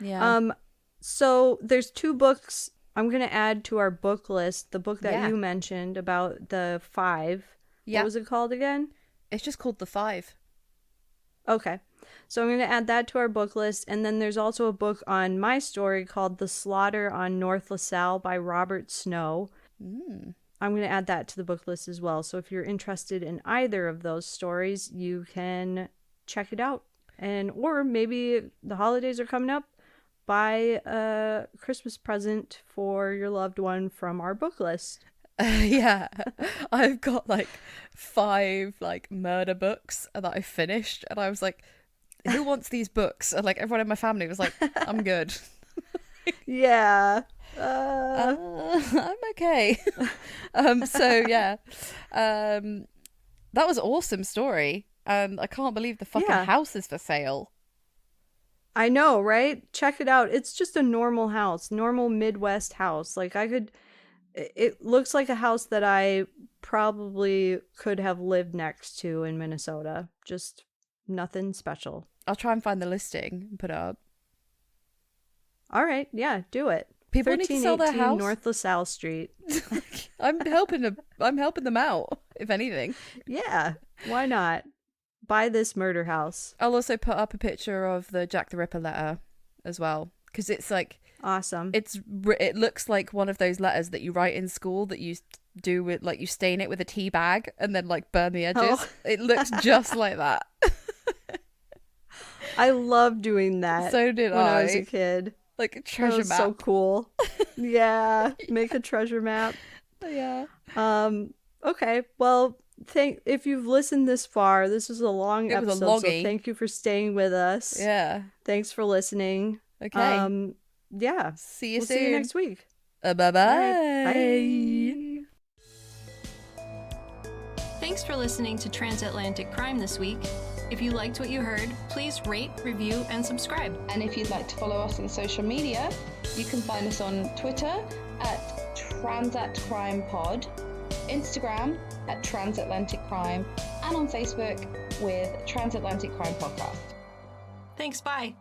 Yeah. So there's 2 books I'm going to add to our book list. The book that you mentioned about the 5. Yeah. What was it called again? It's just called The 5. Okay. So I'm going to add that to our book list. And then there's also a book on my story called The Slaughter on North LaSalle by Robert Snow. I'm going to add that to the book list as well. So if you're interested in either of those stories, you can check it out. Or maybe the holidays are coming up, buy a Christmas present for your loved one from our book list. Yeah. I've got like 5 like murder books that I finished, and I was like, who wants these books? And like everyone in my family was like, I'm good. Yeah. I'm okay. So yeah. That was an awesome story. And I can't believe the fucking house is for sale. I know, right? Check it out. It's just a normal house, normal Midwest house. Like it looks like a house that I probably could have lived next to in Minnesota. Just nothing special. I'll try and find the listing and put it up. All right, yeah, do it. People need to sell their house. North LaSalle Street. I'm helping them out, if anything. Yeah, why not? Buy this murder house. I'll also put up a picture of the Jack the Ripper letter as well, because it's like awesome. It looks like one of those letters that you write in school that you do with like you stain it with a tea bag and then like burn the edges. Oh. It looks just like that. I love doing that. So did when I was a kid. Like a treasure map. So cool. Yeah, make a treasure map. Yeah. Okay. Well, if you've listened this far, this was a long episode. So thank you for staying with us. Yeah. Thanks for listening. Okay. Yeah. See you soon. See you next week. Bye-bye. Bye. Thanks for listening to Transatlantic Crime this week. If you liked what you heard, please rate, review, and subscribe. And if you'd like to follow us on social media, you can find us on Twitter at TransatCrimePod, Instagram at Transatlantic Crime, and on Facebook with Transatlantic Crime Podcast. Thanks, bye.